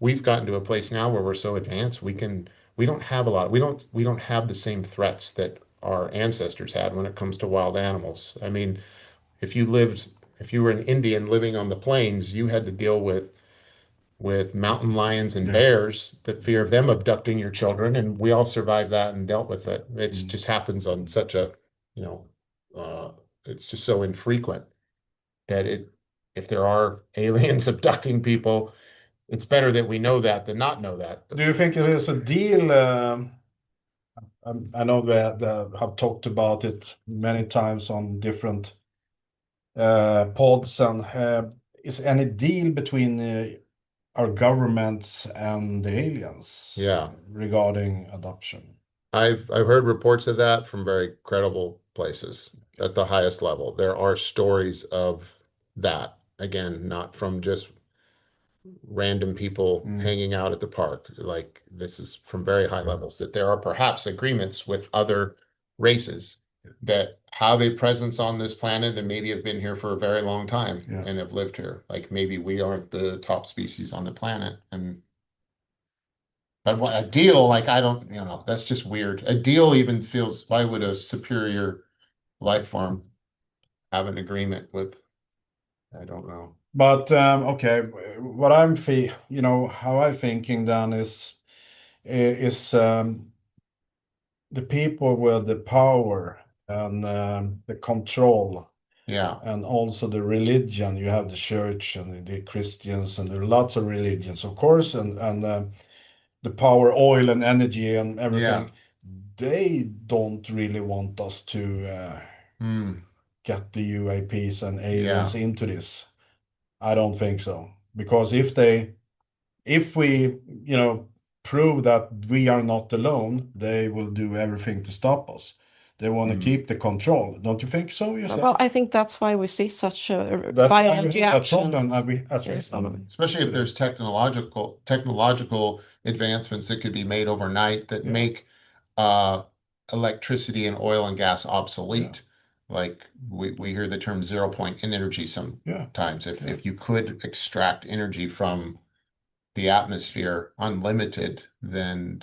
we've gotten to a place now where we're so advanced, we don't have a lot, we don't have the same threats that our ancestors had when it comes to wild animals. I mean, if you were an Indian living on the plains, you had to deal with mountain lions and bears, the fear of them abducting your children, and we all survived that and dealt with it. It just happens on such a, you know, it's just so infrequent that if there are aliens abducting people, it's better that we know that than not know that. Do you think it is a deal? I know that have talked about it many times on different pods, and is any deal between our governments and the aliens Yeah. regarding adoption? I've heard reports of that from very credible places at the highest level. There are stories of that. Again, not from just random people hanging out at the park. Like, this is from very high levels, that there are perhaps agreements with other races that have a presence on this planet and maybe have been here for a very long time and have lived here. Like, maybe we aren't the top species on the planet. But a deal, like, I don't, that's just weird. A deal even feels, why would a superior life form have an agreement with? I don't know. But okay, what how I'm thinking then is the people with the power and the control, Yeah. and also the religion. You have the church and the Christians, and there are lots of religions, of course, and the power, oil, and energy, and everything. Yeah. They don't really want us to get the UAPs and aliens into this. I don't think so. Because if we, prove that we are not alone, they will do everything to stop us. They want to keep the control. Don't you think so? Well, I think that's why we see such a That's why violent we have that reaction. problem, Especially if there's technological advancements that could be made overnight that make electricity and oil and gas obsolete. Like we hear the term 0 point energy sometimes. If you could extract energy from the atmosphere unlimited, then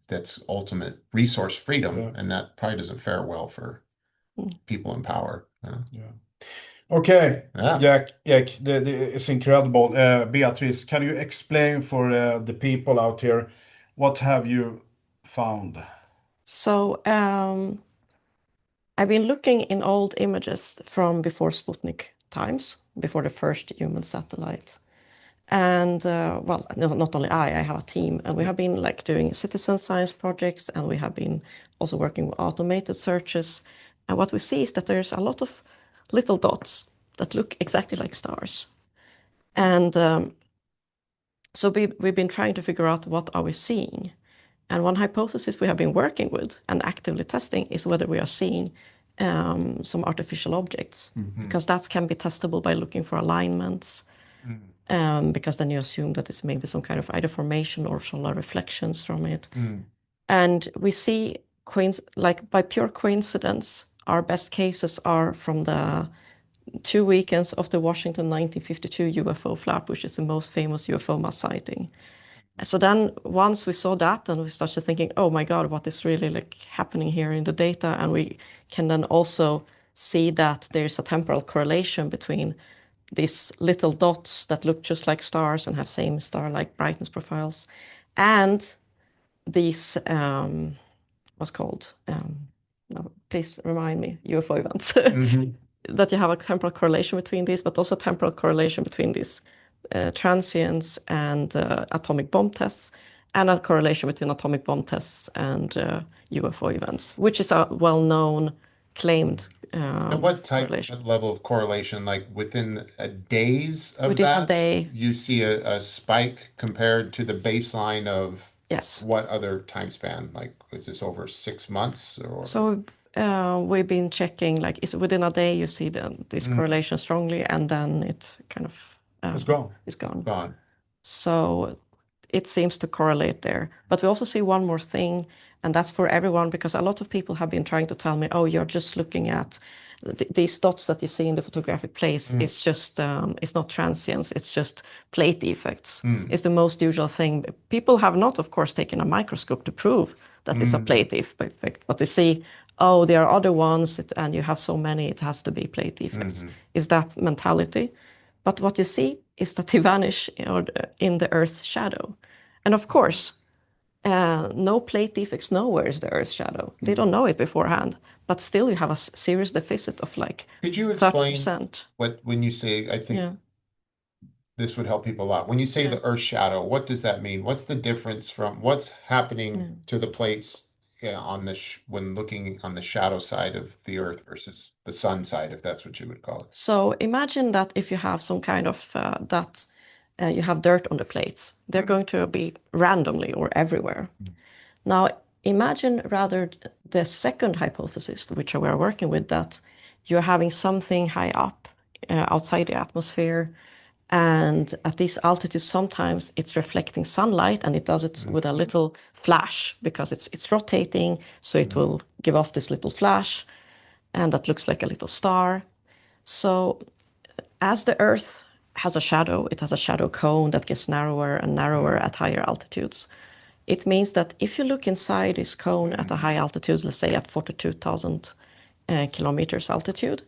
that's ultimate resource freedom, and that probably doesn't fare well for people in power. Okay, Jack, it's incredible. Beatriz, can you explain for the people out here, what have you found? So I've been looking in old images from before Sputnik times, before the first human satellite. And well, not only I have a team, and we have been like doing citizen science projects, and we have been also working with automated searches. And what we see is that there's a lot of little dots that look exactly like stars. And so we've been trying to figure out what are we seeing. And one hypothesis we have been working with and actively testing is whether we are seeing some artificial objects, because that can be testable by looking for alignments, because then you assume that it's maybe some kind of either formation or solar reflections from it. And we see, like by pure coincidence, our best cases are from the 2 weekends of the Washington 1952 UFO flap, which is the most famous UFO mass sighting. So then once we saw that, and we started thinking, oh my God, what is really like happening here in the data? And we can then also see that there's a temporal correlation between these little dots that look just like stars and have same star-like brightness profiles, and these, what's called, no, please remind me, UFO events. That you have a temporal correlation between these, but also temporal correlation between these transients and atomic bomb tests, and a correlation between atomic bomb tests and UFO events, which is a well-known claimed and what correlation. level of correlation, like within days of Within that, a day, you see a spike compared to the baseline of what other time span? Like, is this over 6 months or? So we've been checking, like, is it within a day you see this correlation strongly, and then it kind of It's gone. Gone. So it seems to correlate there. But we also see one more thing, and that's for everyone, because a lot of people have been trying to tell me, oh, you're just looking at these dots that you see in the photographic place. It's just, it's not transients, it's just plate defects. It's the most usual thing. People have not, of course, taken a microscope to prove that it's a plate defect, but they see, oh, there are other ones, and you have so many, it has to be plate defects. Is that mentality? But what you see is that they vanish in the Earth's shadow. And of course, no plate defects know where is the Earth's shadow. They don't know it beforehand. But still, you have a serious deficit of like 30%. Could you explain when you say, I think this would help people a lot. When you say the Earth's shadow, what does that mean? What's the difference from what's happening to the plates on the when looking on the shadow side of the Earth versus the sun side, if that's what you would call it? So imagine that if you have some kind of you have dirt on the plates, they're going to be randomly or everywhere. Now imagine rather the second hypothesis, which we are working with, that you're having something high up outside the atmosphere, and at this altitude sometimes it's reflecting sunlight, and it does it with a little flash because it's rotating, so it will give off this little flash, and that looks like a little star. So as the Earth has a shadow, it has a shadow cone that gets narrower and narrower at higher altitudes. It means that if you look inside this cone at a high altitude, let's say at 42,000 kilometers altitude,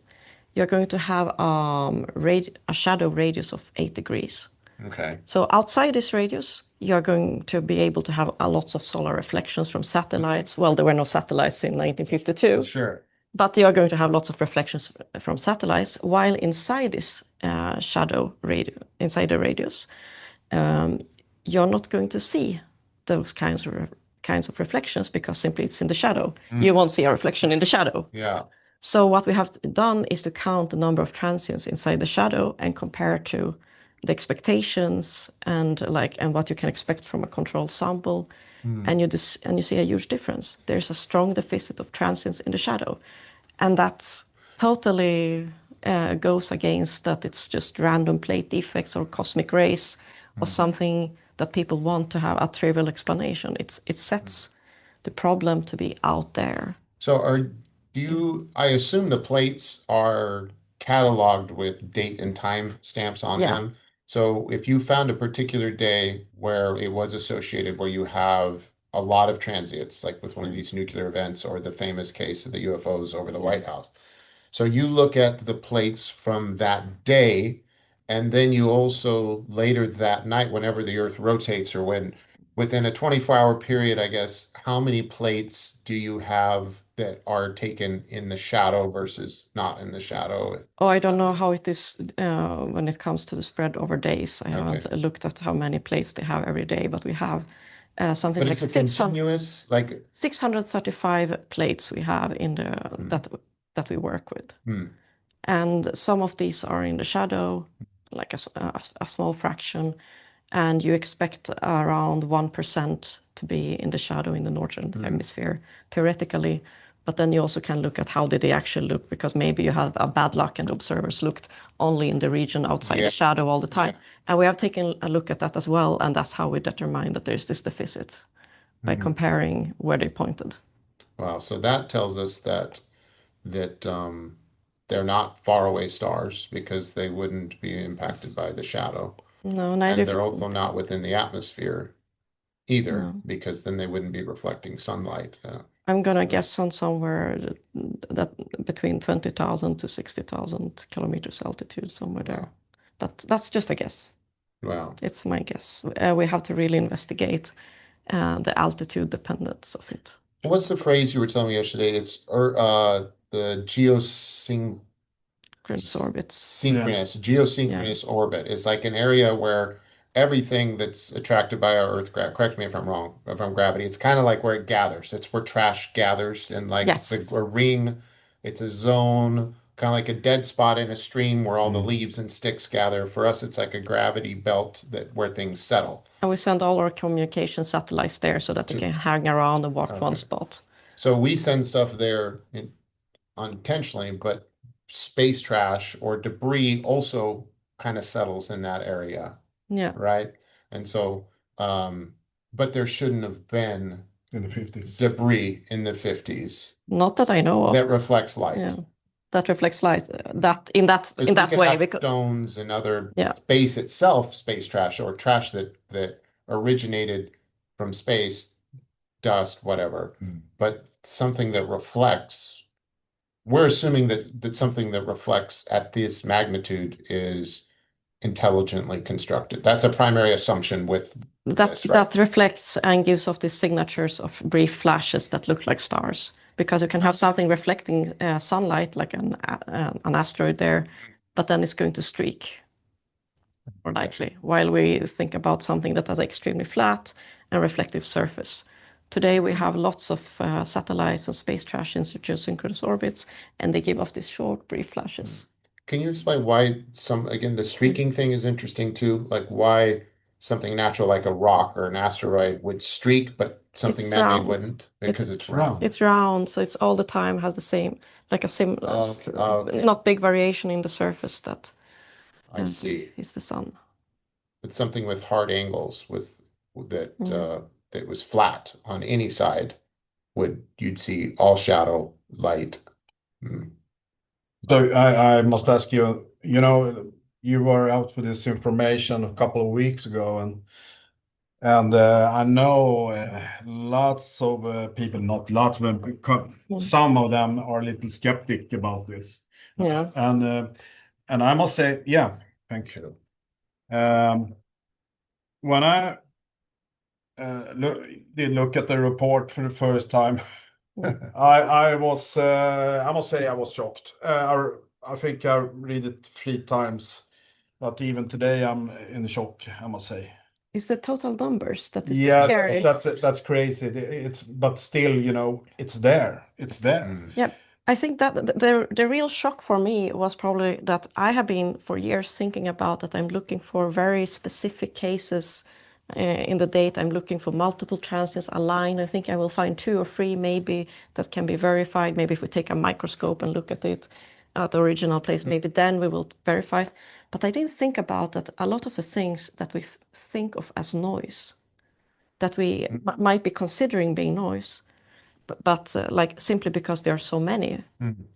you're going to have a shadow radius of 8 degrees. Okay. So outside this radius, you're going to be able to have lots of solar reflections from satellites. Well, there were no satellites in 1952. Sure. But you're going to have lots of reflections from satellites, while inside this shadow radius, inside the radius, you're not going to see those kinds of reflections, because simply it's in the shadow. You won't see a reflection in the shadow. Yeah. So what we have done is to count the number of transients inside the shadow and compare to the expectations and what you can expect from a control sample, and you see a huge difference. There's a strong deficit of transients in the shadow, and that's totally goes against that it's just random plate defects or cosmic rays or something that people want to have a trivial explanation. It sets the problem to be out there. So I assume the plates are cataloged with date and time stamps on Yeah. them. So if you found a particular day where it was associated where you have a lot of transients, like with one of these nuclear events or the famous case of the UFOs over the White House. So you look at the plates from that day, and then you also later that night, whenever the Earth rotates or when within a 24-hour period, I guess, how many plates do you have that are taken in the shadow versus not in the shadow? Oh, I don't know how it is when it comes to the spread over days. I haven't looked at how many plates they have every day, but we have something But like it's a continuous, like 635 plates we have in the that we work with. hmm. And some of these are in the shadow, like a small fraction, and you expect around 1% to be in the shadow in the northern hemisphere, theoretically. But then you also can look at how did they actually look, because maybe you have a bad luck and observers looked only in the region outside the shadow all the time. And we have taken a look at that as well, and that's how we determine that there's this deficit by comparing where they pointed. Wow. So that tells us that they're not faraway stars because they wouldn't be impacted by the shadow. No, And neither. they're also not within the atmosphere either, No. because then they wouldn't be reflecting sunlight. I'm gonna guess on somewhere that between 20,000 to 60,000 kilometers altitude, somewhere there. That's just a guess. Wow. It's my guess. We have to really investigate the altitude dependence of it. What's the phrase you were telling me yesterday? It's the Orbits. geosynchronous orbit. It's like an area where everything that's attracted by our Earth, correct me if I'm wrong, from gravity, it's kind of like where it gathers. It's where trash gathers and like Yes. a ring. It's a zone, kind of like a dead spot in a stream where all the leaves and sticks gather. For us, it's like a gravity belt where things settle. And we send all our communication satellites there so that they can hang around and watch one spot. So we send stuff there unintentionally, but space trash or debris also kind of settles in that area. Yeah. Right. And so, but there shouldn't have been in the 50s debris in the 50s Not that I know of. that reflects light. Yeah. That reflects light. That in that we way. Have because stones and other space itself, space trash or trash that originated from space, dust, whatever. But something that reflects, we're assuming that something that reflects at this magnitude is intelligently constructed. That's a primary assumption with this, right? that reflects and gives off these signatures of brief flashes that look like stars, because you can have something reflecting sunlight like an asteroid there, but then it's going to streak more likely, while we think about something that has an extremely flat and reflective surface. Today we have lots of satellites and space trash in geosynchronous orbits, and they give off these short brief flashes. Can you explain why the streaking thing is interesting too? Like why something natural like a rock or an asteroid would streak, but something man-made wouldn't? Because it's round. It's round, so it's all the time has the same, like a similar, not big variation in the surface that I see. is the sun. But something with hard angles that was flat on any side you'd see all shadow light. So I must ask you, you were out with this information a couple of weeks ago, and I know lots of people, not lots of them, some of them are a little skeptic about this. Yeah. And I must say, yeah, thank you. When I did look at the report for the first time, I must say I was shocked. I think I read it 3 times, but even today I'm in shock, I must say. It's the total numbers that is scary. That's crazy. But still, it's there. It's there. Yep. I think that the real shock for me was probably that I have been for years thinking about that I'm looking for very specific cases in the data. I'm looking for multiple transients aligned. I think I will find 2 or 3 maybe that can be verified. Maybe if we take a microscope and look at it at the original place, maybe then we will verify. But I didn't think about that a lot of the things that we think of as noise, that we might be considering being noise, but like simply because there are so many,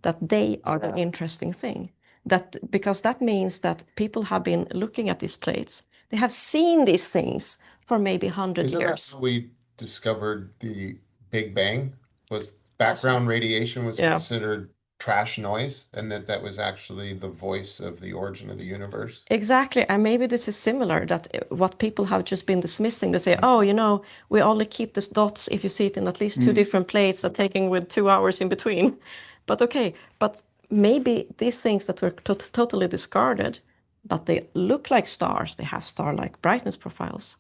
that they are the interesting thing. That because that means that people have been looking at these plates, they have seen these things for maybe 100 Isn't that years. how we discovered the Big Bang? Was background radiation was Yeah. considered trash noise, and that was actually the voice of the origin of the universe? Exactly, and maybe this is similar, that what people have just been dismissing. They say, oh, you know, we only keep these dots if you see it in at least 2 different plates, that taking with 2 hours in between. But okay, but maybe these things that were totally discarded, but they look like stars, they have star-like brightness profiles.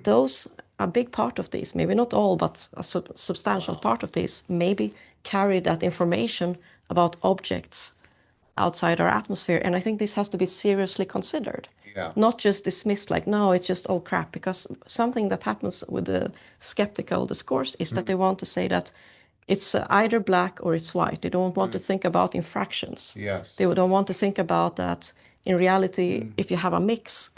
Those, a big part of these, maybe not all, but a substantial part of these, maybe carry that information about objects outside our atmosphere. And I think this has to be seriously considered. Yeah. Not just dismissed like, no, it's just all crap. Because something that happens with the skeptical discourse is that they want to say that it's either black or it's white. They don't want to think about infractions. Yes. They don't want to think about that in reality, if you have a mix,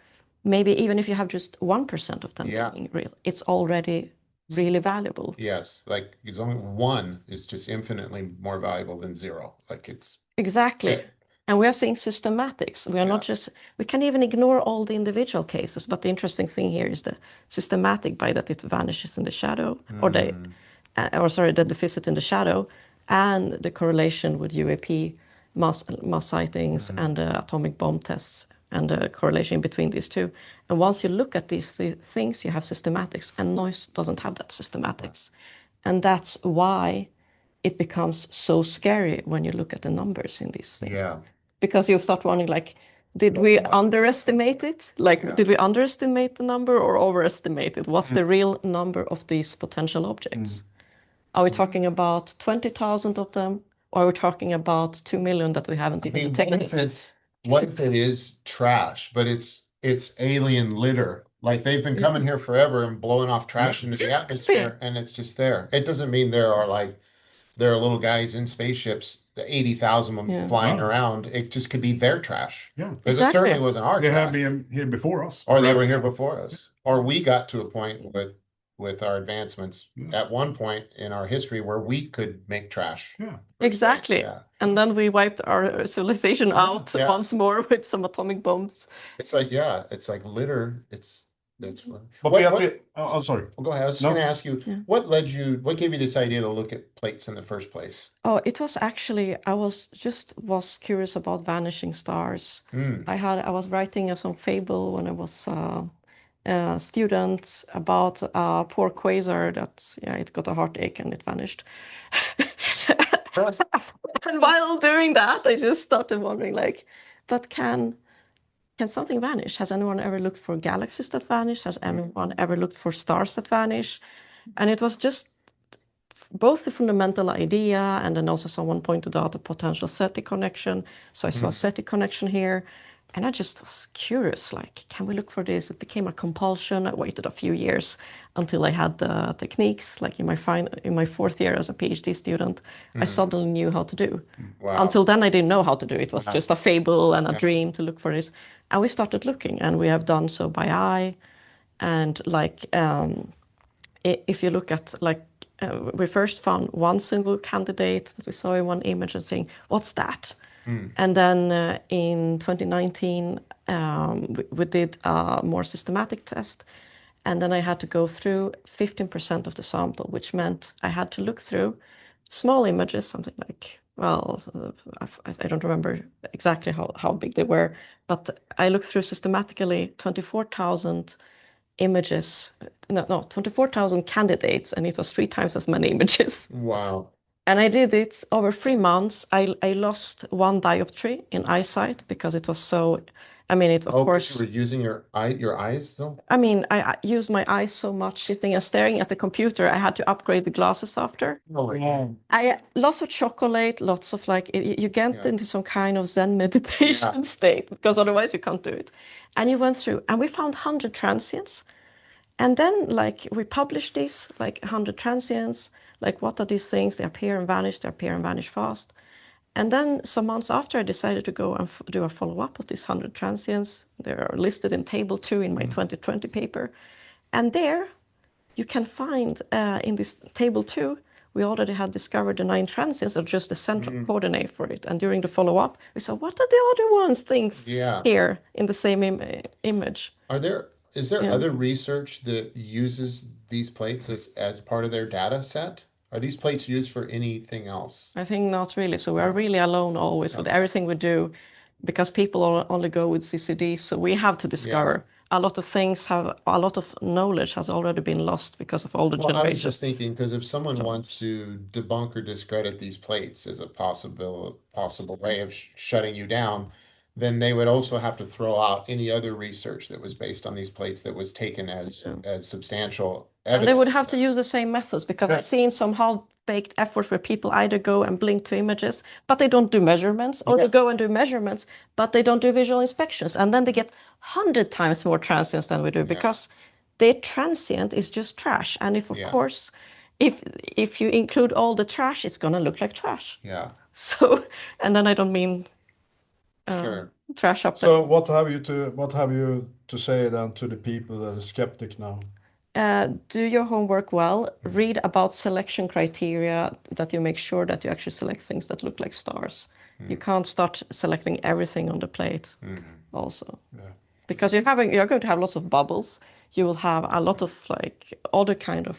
maybe even if you have just 1% of them being real, it's already really valuable. Yes, like it's only 1 is just infinitely more valuable than 0. Like it's Exactly. That's it. And we are seeing systematics. We are not just, we can even ignore all the individual cases. But the interesting thing here is the systematic, by that it vanishes in the shadow, or the deficit in the shadow, and the correlation with UAP mass sightings and atomic bomb tests, and the correlation between these two. And once you look at these things, you have systematics, and noise doesn't have that systematics. And that's why it becomes so scary when you look at the numbers in these things. Yeah. Because you start wondering, like, did we underestimate it? Like, did we underestimate the number or overestimate it? What's the real number of these potential objects? Are we talking about 20,000 of them? Or are we talking about 2 million that we haven't even detected? What if it is trash, but it's alien litter? Like they've been coming here forever and blowing off trash into the atmosphere, and it's just there. It doesn't mean there are little guys in spaceships, the 80,000 of them flying around. It just could be their trash. Yeah. Because it certainly wasn't our They trash. have been here before us. Or they were here before us. Or we got to a point with our advancements at one point in our history where we could make trash. Yeah. Exactly. Yeah. And then we wiped our civilization out once more with some atomic bombs. It's like, it's like litter. That's what. Oh, sorry. Well, go ahead. I was just going to ask you, what gave you this idea to look at plates in the first place? Oh, it was actually, I was curious about vanishing stars. I was writing some fable when I was a student about a poor quasar that, it got a heartache and it vanished. And while doing that, I just started wondering, like, but can something vanish? Has anyone ever looked for galaxies that vanish? Has anyone ever looked for stars that vanish? And it was just both the fundamental idea, and then also someone pointed out a potential SETI connection. So I saw a SETI connection here, and I just was curious, like, can we look for this? It became a compulsion. I waited a few years until I had the techniques. Like in my 4th year as a PhD student, I suddenly knew how to do. Wow. Until then, I didn't know how to do it. It was just a fable and a dream to look for this. And we started looking, and we have done so by eye. And like, if you look at, like, we first found one single candidate that we saw in one image and saying, what's that? And then in 2019, we did a more systematic test. And then I had to go through 15% of the sample, which meant I had to look through small images, something like, well, I don't remember exactly how big they were, but I looked through systematically 24,000 images, 24,000 candidates, and it was 3 times as many images. Wow. And I did it over 3 months. I lost 1 dioptry in eyesight because it was so I mean, it of Oh, 'cause course. you were using your eyes though? I mean, I use my eyes so much sitting and staring at the computer. I had to upgrade the glasses after. Oh, yeah. Lots of chocolate, lots of like you get Yeah. into some kind of Zen meditation state because otherwise you can't do it. And you went through, and we found 100 transients. And then like we published this, like 100 transients, like what are these things? They appear and vanish, they appear and vanish fast. And then some months after, I decided to go and do a follow-up of these 100 transients. They're listed in table 2 in my 2020 paper. And there you can find in this table 2, we already had discovered the 9 transients are just the central coordinate for it. And during the follow-up, we saw, what are the other ones things here in the same image? Is there other research that uses these plates as part of their data set? Are these plates used for anything else? I think not really. So we are really alone always with everything we do, because people only go with CCD. So we have to discover a lot of things. A lot of knowledge has already been lost because of all the Well, I was generations. just thinking, because if someone wants to debunk or discredit these plates as a possible way of shutting you down, then they would also have to throw out any other research that was based on these plates that was taken as substantial evidence. And they would have to use the same methods, because I've seen some half-baked efforts where people either go and blink to images, but they don't do measurements, or they go and do measurements, but they don't do visual inspections. And then they get 100 times more transients than we do, because their transient is just trash. And if, of course, if you include all the trash, it's going to look like trash. Yeah. So, and then I don't mean trash up there. So what have you to say then to the people that are skeptic now? Do your homework well. Read about selection criteria, that you make sure that you actually select things that look like stars. You can't start selecting everything on the plate also. Because you're going to have lots of bubbles. You will have a lot of like other kind of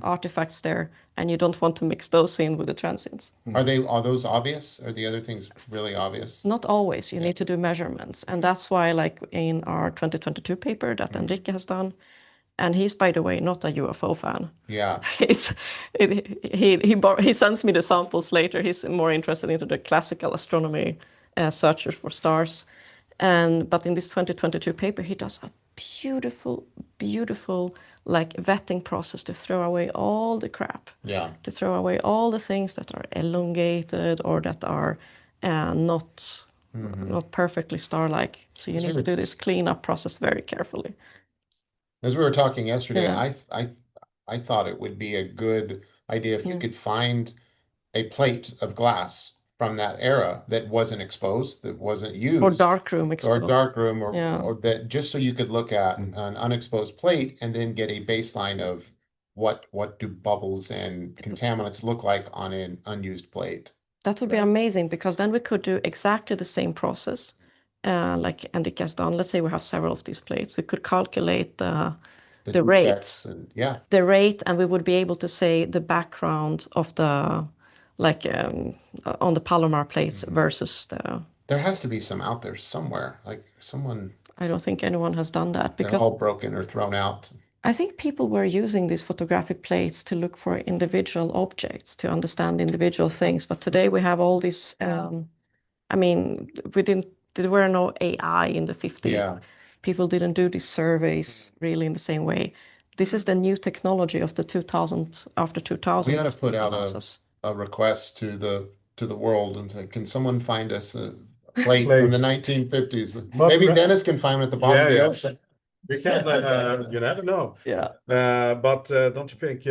artifacts there, and you don't want to mix those in with the transients. Are those obvious? Are the other things really obvious? Not always. You need to do measurements, and that's why, like in our 2022 paper that Enrique has done, and he's, by the way, not a UFO fan. Yeah. He sends me the samples later. He's more interested into the classical astronomy searches for stars. But in this 2022 paper, he does a beautiful like vetting process to throw away all the crap. Yeah. To throw away all the things that are elongated or that are not perfectly star-like. So you need to do this cleanup process very carefully. As we were talking yesterday, I thought it would be a good idea if you could find a plate of glass from that era that wasn't exposed, that wasn't used, or darkroom exposed, or that, just so you could look at an unexposed plate and then get a baseline of what do bubbles and contaminants look like on an unused plate. That would be amazing, because then we could do exactly the same process like Enrique has done. Let's say we have several of these plates. We could calculate the rate, the rate, and we would be able to say the background of the on the Palomar plates versus the. There has to be some out there somewhere, like someone. I don't think anyone has done that, because they're all broken or thrown out. I think people were using these photographic plates to look for individual objects, to understand individual things. But today we have all this. I mean, there were no AI in the 50s. Yeah. People didn't do these surveys really in the same way. This is the new technology of the 2000, after 2000. We got to put out a request to the world and say, can someone find us a plate from the 1950s? Maybe Dennis can find it at the bottom of the ocean. We can, you never know. Yeah. But don't you think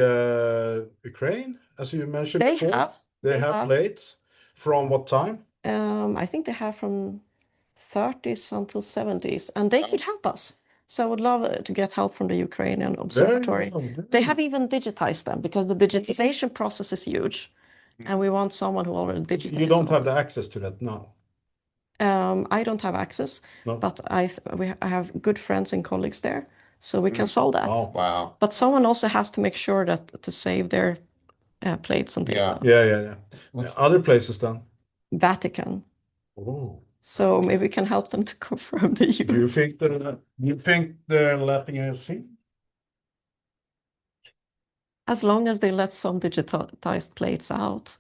Ukraine, as you mentioned before, they have plates from what time? I think they have from 30s until 70s, and they could help us. So I would love to get help from the Ukrainian observatory. They have even digitized them, because the digitization process is huge, and we want someone who already digitized. You don't have the access to that now. I don't have access, but I have good friends and colleagues there, so we can solve that. Oh, wow. But someone also has to make sure that to save their plates and data. Yeah. Other places then? Vatican. Oh. So maybe we can help them to confirm the use. Do you think they're letting us in? As long as they let some digitized plates out.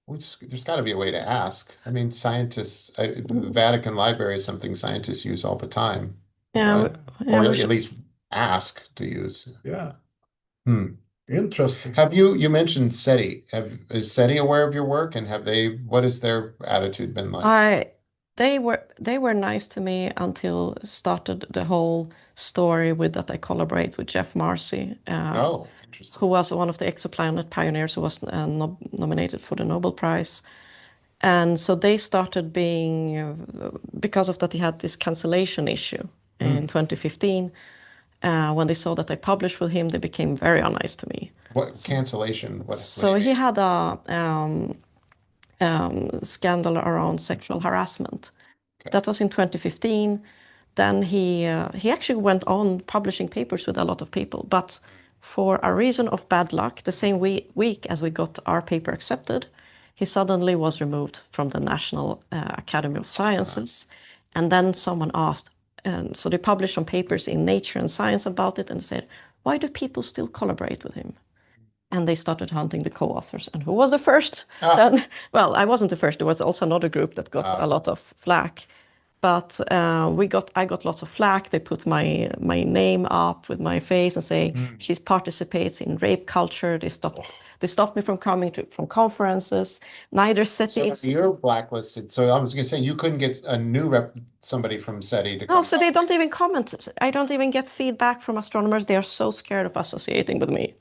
There's got to be a way to ask. I mean, scientists, the Vatican Library is something scientists use all the time, Yeah, right? yeah, Or we at should. least ask to use. Yeah, Hmm. interesting. Have you mentioned SETI? Is SETI aware of your work, and what has their attitude been like? They were nice to me until started the whole story with that I collaborate with Jeff Marcy, Oh, who interesting. was one of the exoplanet pioneers who was nominated for the Nobel Prize. And so they started being, because of that, he had this cancellation issue in 2015. When they saw that I published with him, they became very unnice to me. What cancellation? What do So you he mean? had a scandal around sexual harassment. Okay. That was in 2015. Then he actually went on publishing papers with a lot of people, but for a reason of bad luck, the same week as we got our paper accepted, he suddenly was removed from the National Academy of Sciences. And then someone asked, and so they published some papers in Nature and Science about it and said, why do people still collaborate with him? And they started hunting the co-authors. And who was the first? Ah, Then, well, I wasn't the first. There was also another group that got a lot of flack. But I got lots of flack. They put my name up with my face and say she participates in rape culture. They stopped me from coming from conferences. Neither SETI. so you're blacklisted. So I was gonna say you couldn't get a new somebody from SETI to No, come so they talk. don't even comment. I don't even get feedback from astronomers. They are so scared of associating with me.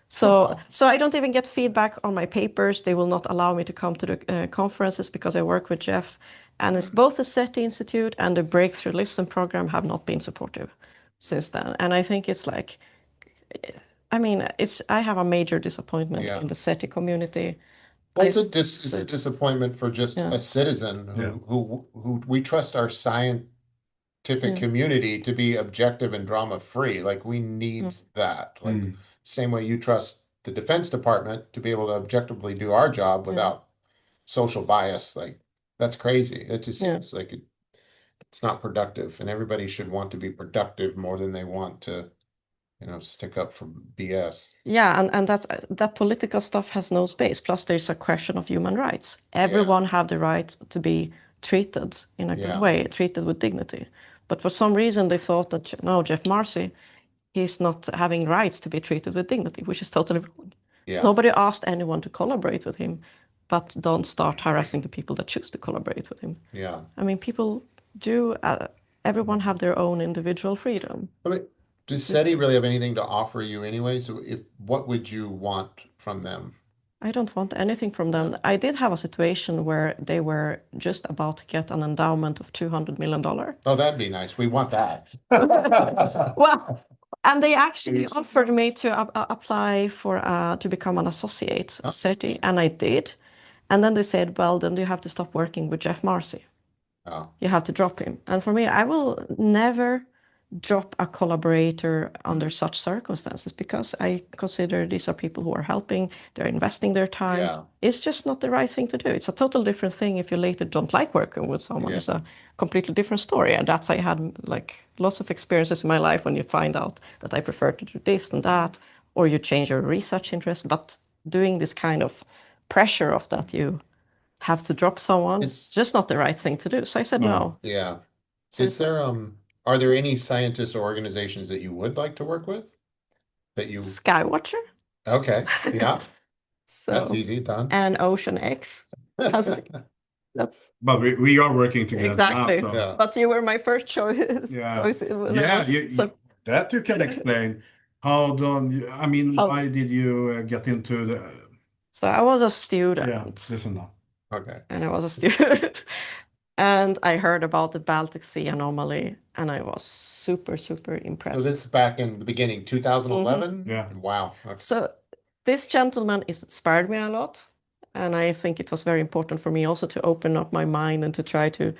So I don't even get feedback on my papers. They will not allow me to come to the conferences because I work with Jeff. And it's both the SETI Institute and the Breakthrough Listen program have not been supportive since then. And I think it's like, I mean, I have a major disappointment Yeah. in the SETI community. Well, I it's a disappointment for just Yeah. a citizen Yeah. who we trust our scientific community to be objective and drama free. Like we need that. Like same way you trust the Defense Department to be able to objectively do our job without social bias. Like that's crazy. It just seems like it's not productive, and everybody should want to be productive more than they want to, stick up for BS. Yeah, and that political stuff has no space. Plus, there's a question of human rights. Everyone have the right to be treated in a good way, treated with dignity. But for some reason, they thought that no, Jeff Marcy, he's not having rights to be treated with dignity, which is totally wrong. Yeah. Nobody asked anyone to collaborate with him, but don't start harassing the people that choose to collaborate with him. Yeah. I mean, people do. Everyone have their own individual freedom. I mean, does SETI really have anything to offer you anyway? So what would you want from them? I don't want anything from them. I did have a situation where they were just about to get an endowment of $200 million. Oh, that'd be nice. We want that. Well, and they actually offered me to apply for to become an associate of SETI, and I did. And then they said, well, then you have to stop working with Jeff Marcy. Oh. You have to drop him. And for me, I will never drop a collaborator under such circumstances because I consider these are people who are helping, they're investing their time. Yeah. It's just not the right thing to do. It's a total different thing if you later don't like working with someone. It's a completely different story. And I had like lots of experiences in my life when you find out that I prefer to do this and that, or you change your research interest. But doing this kind of pressure of that you have to drop someone, it's just not the right thing to do. So I said no. Yeah. So Are there any scientists or organizations that you would like to work with? Skywatcher. Okay. Yeah. So that's easy done. And Ocean X. But we are working together. Exactly. Now, so. But you were my first choice. Yeah. So that you can explain. Why did you get into the? So I was a student. Yeah, listen now. Okay. And I was a student. And I heard about the Baltic Sea anomaly, and I was super, super impressed. So this is back in the beginning, 2011? Yeah. Wow. Okay. So this gentleman inspired me a lot. And I think it was very important for me also to open up my mind and to try to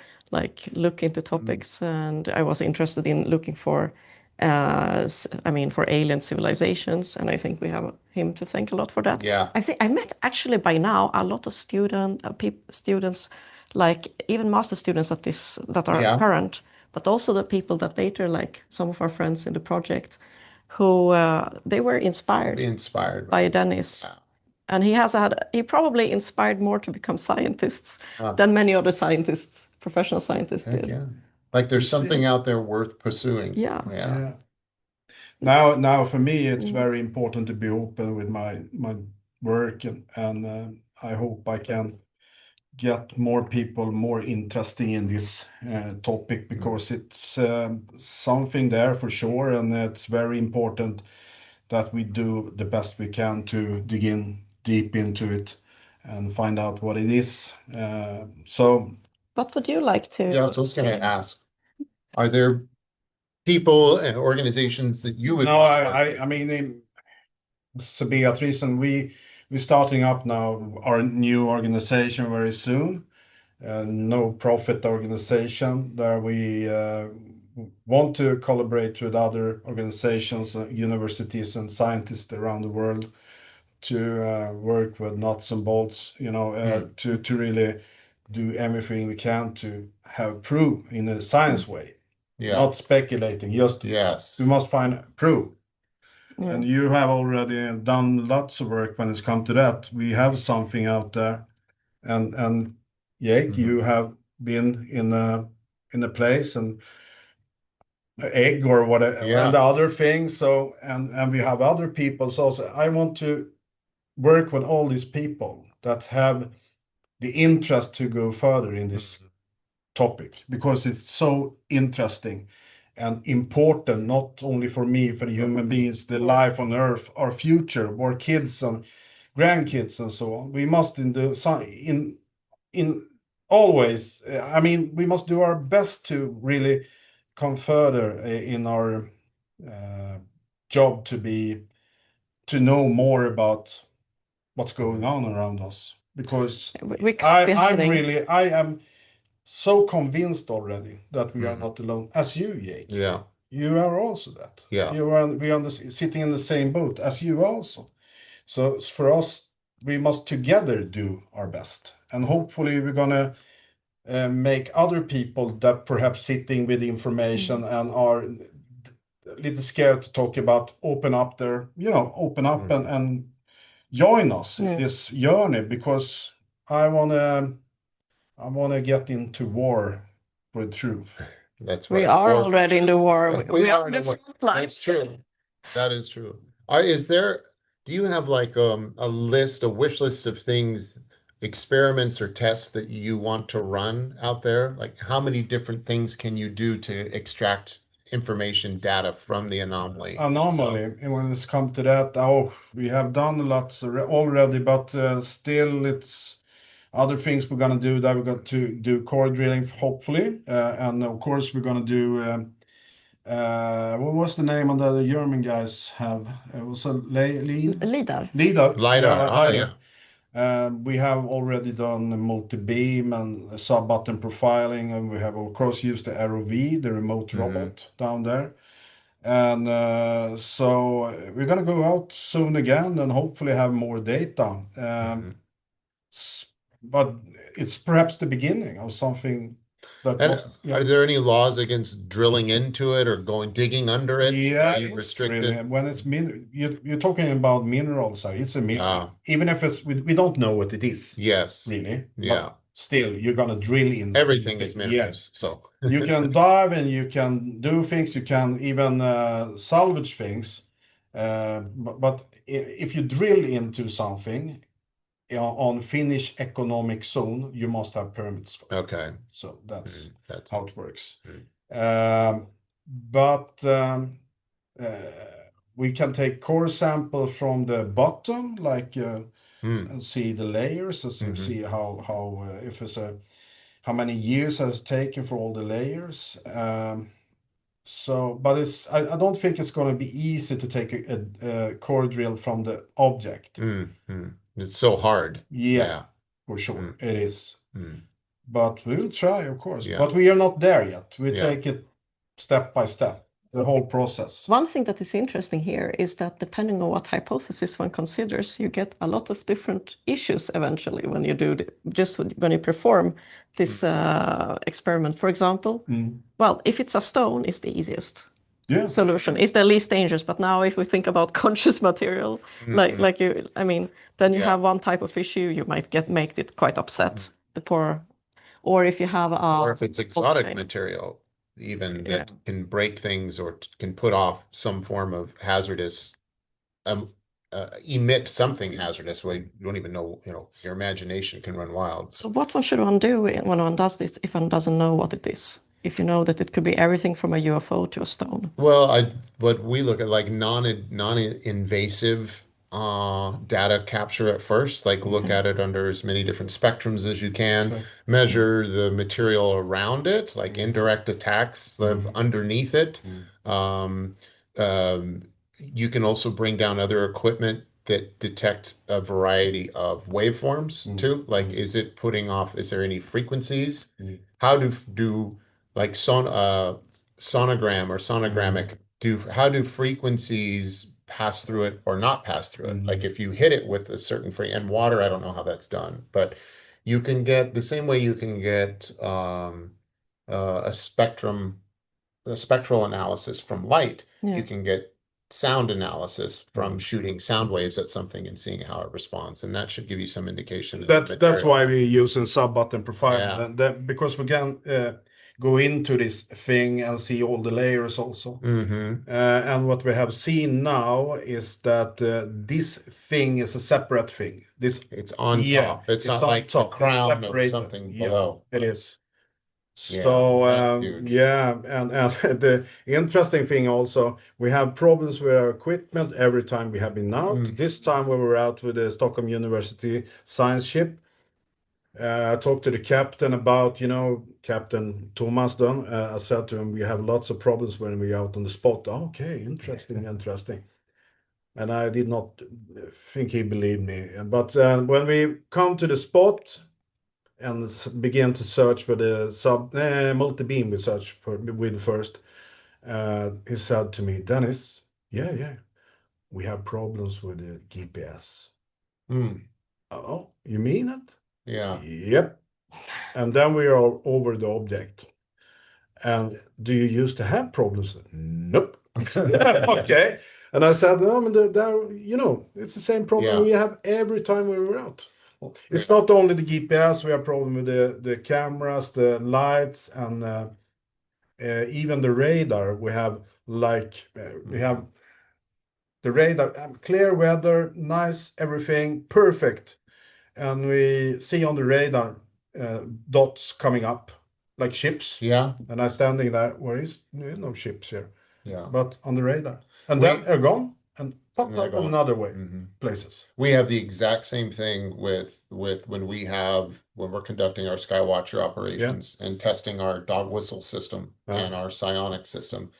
look into topics. And I was interested in looking for, for alien civilizations. And I think we have him to thank a lot for that. Yeah. I think I met actually by now a lot of students, like even master students that are current, but also the people that later, like some of our friends in the project, who they were inspired by Dennis. Wow. And he probably inspired more to become scientists than many other scientists, professional scientists did. Yeah. Like there's something out there worth pursuing. Yeah. Yeah. Now for me, it's very important to be open with my work, and I hope I can get more people more interested in this topic, because it's something there for sure, and it's very important that we do the best we can to dig in deep into it and find out what it is. So What would you like to? Yeah, so I was going to ask, are there people and organizations that you would no, want to work with? I mean, so Beatriz, and we're starting up now our new organization very soon, a no profit organization that we want to collaborate with other organizations, universities, and scientists around the world to work with nuts and bolts, to really do everything we can to have proof in a science way, not speculating. Just we must find proof. Yeah. And you have already done lots of work when it's come to that. We have something out there, and Jake, you have been in a place and egg or whatever, and the other things. So and we have other people. So I want to work with all these people that have the interest to go further in this topic, because it's so interesting and important, not only for me, for the human beings, the life on Earth, our future, our kids and grandkids and so on. We must in always, I mean, we must do our best to really come further in our job to know more about what's going on around us, because I am so convinced already that we are not alone, as you, Jake. Yeah. You are also that. Yeah. We are sitting in the same boat as you also. So for us, we must together do our best, and hopefully we're gonna make other people that perhaps sitting with information and are a little scared to talk about, open up and join us in this journey, because I wanna get into war with truth. That's We right. are already in the war. We are on in the the war. front line. That's true. That is true. Do you have like a wish list of things, experiments or tests that you want to run out there? Like how many different things can you do to extract information data from the anomaly? Anomaly, and when it's come to that, we have done lots already, but still it's other things we're gonna do. That we're going to do core drilling, hopefully, and of course we're gonna do. What was the name of the German guys have? It was a LIDAR. LiDAR. We have already done multi-beam and sub-button profiling, and we have of course used the ROV, the remote robot down there. And so we're gonna go out soon again and hopefully have more data. But it's perhaps the beginning of something that Are there any laws against drilling into it or digging under it? Yeah, Are you restricted? really. When it's you're talking about minerals, so it's a mineral. Even if we don't know what it is. Yes. Really. Yeah. But still, you're gonna drill in Everything is minerals. Yes. So You can dive and you can do things. You can even salvage things. But if you drill into something on Finnish economic zone, you must have permits for it. okay. So that's That's how it works. But we can take core sample from the bottom, like and see the layers, and see how if it's how many years has taken for all the layers. But I don't think it's going to be easy to take a core drill from the object. It's so hard. Yeah, for sure it is. But we will try, of course. Yeah. But we are not there yet. We take it step by step, the whole process. One thing that is interesting here is that depending on what hypothesis one considers, you get a lot of different issues eventually when you do when you perform this experiment. For example, well, if it's a stone, it's the easiest. solution. It's the least dangerous. But now if we think about conscious material, then you have one type of issue, you might make it quite upset. The poor, or if you have or if it's exotic material, even that can break things or can put off some form of hazardous, emit something hazardous. We don't even know, your imagination can run wild. So what should one do when one does this if one doesn't know what it is? If you know that it could be everything from a UFO to a stone. Well, what we look at like non-invasive data capture at first, like look at it under as many different spectrums as you can, measure the material around it, like indirect attacks live underneath it. You can also bring down other equipment that detect a variety of waveforms too. Like, is it putting off, is there any frequencies? How do like sonogram or sonogrammic, how do frequencies pass through it or not pass through it? Like if you hit it with a certain and water, I don't know how that's done, but you can get the same way you can get a spectral analysis from light. You can get sound analysis from shooting sound waves at something and seeing how it responds, and that should give you some indication. That's why we're using sub-button profile, because we can go into this thing and see all the layers also. And what we have seen now is that this thing is a separate thing. It's on top. It's not like the crown of something below. It is. So and the interesting thing also, we have problems with our equipment every time we have been out. This time we were out with the Stockholm University science ship. I talked to the captain about, Captain Thomas Dunn. I said to him, we have lots of problems when we're out on the spot. Okay, interesting. And I did not think he believed me. But when we come to the spot and begin to search for the multi-beam we searched with first, he said to me, Dennis, we have problems with the GPS. Oh, you mean it? Yeah. Yep. And then we are over the object. And do you used to have problems? Nope. Okay. And I said, it's the same problem we have every time we were out. It's not only the GPS, we have problem with the cameras, the lights, and even the radar. We have the radar, clear weather, nice, everything, perfect. And we see on the radar dots coming up like ships. Yeah. And I'm standing there, there's no ships here. Yeah. But on the radar. And then they're gone and pop up in another way, places. We have the exact same thing with when we're conducting our Skywatcher operations and testing our dog whistle system and our psionic system.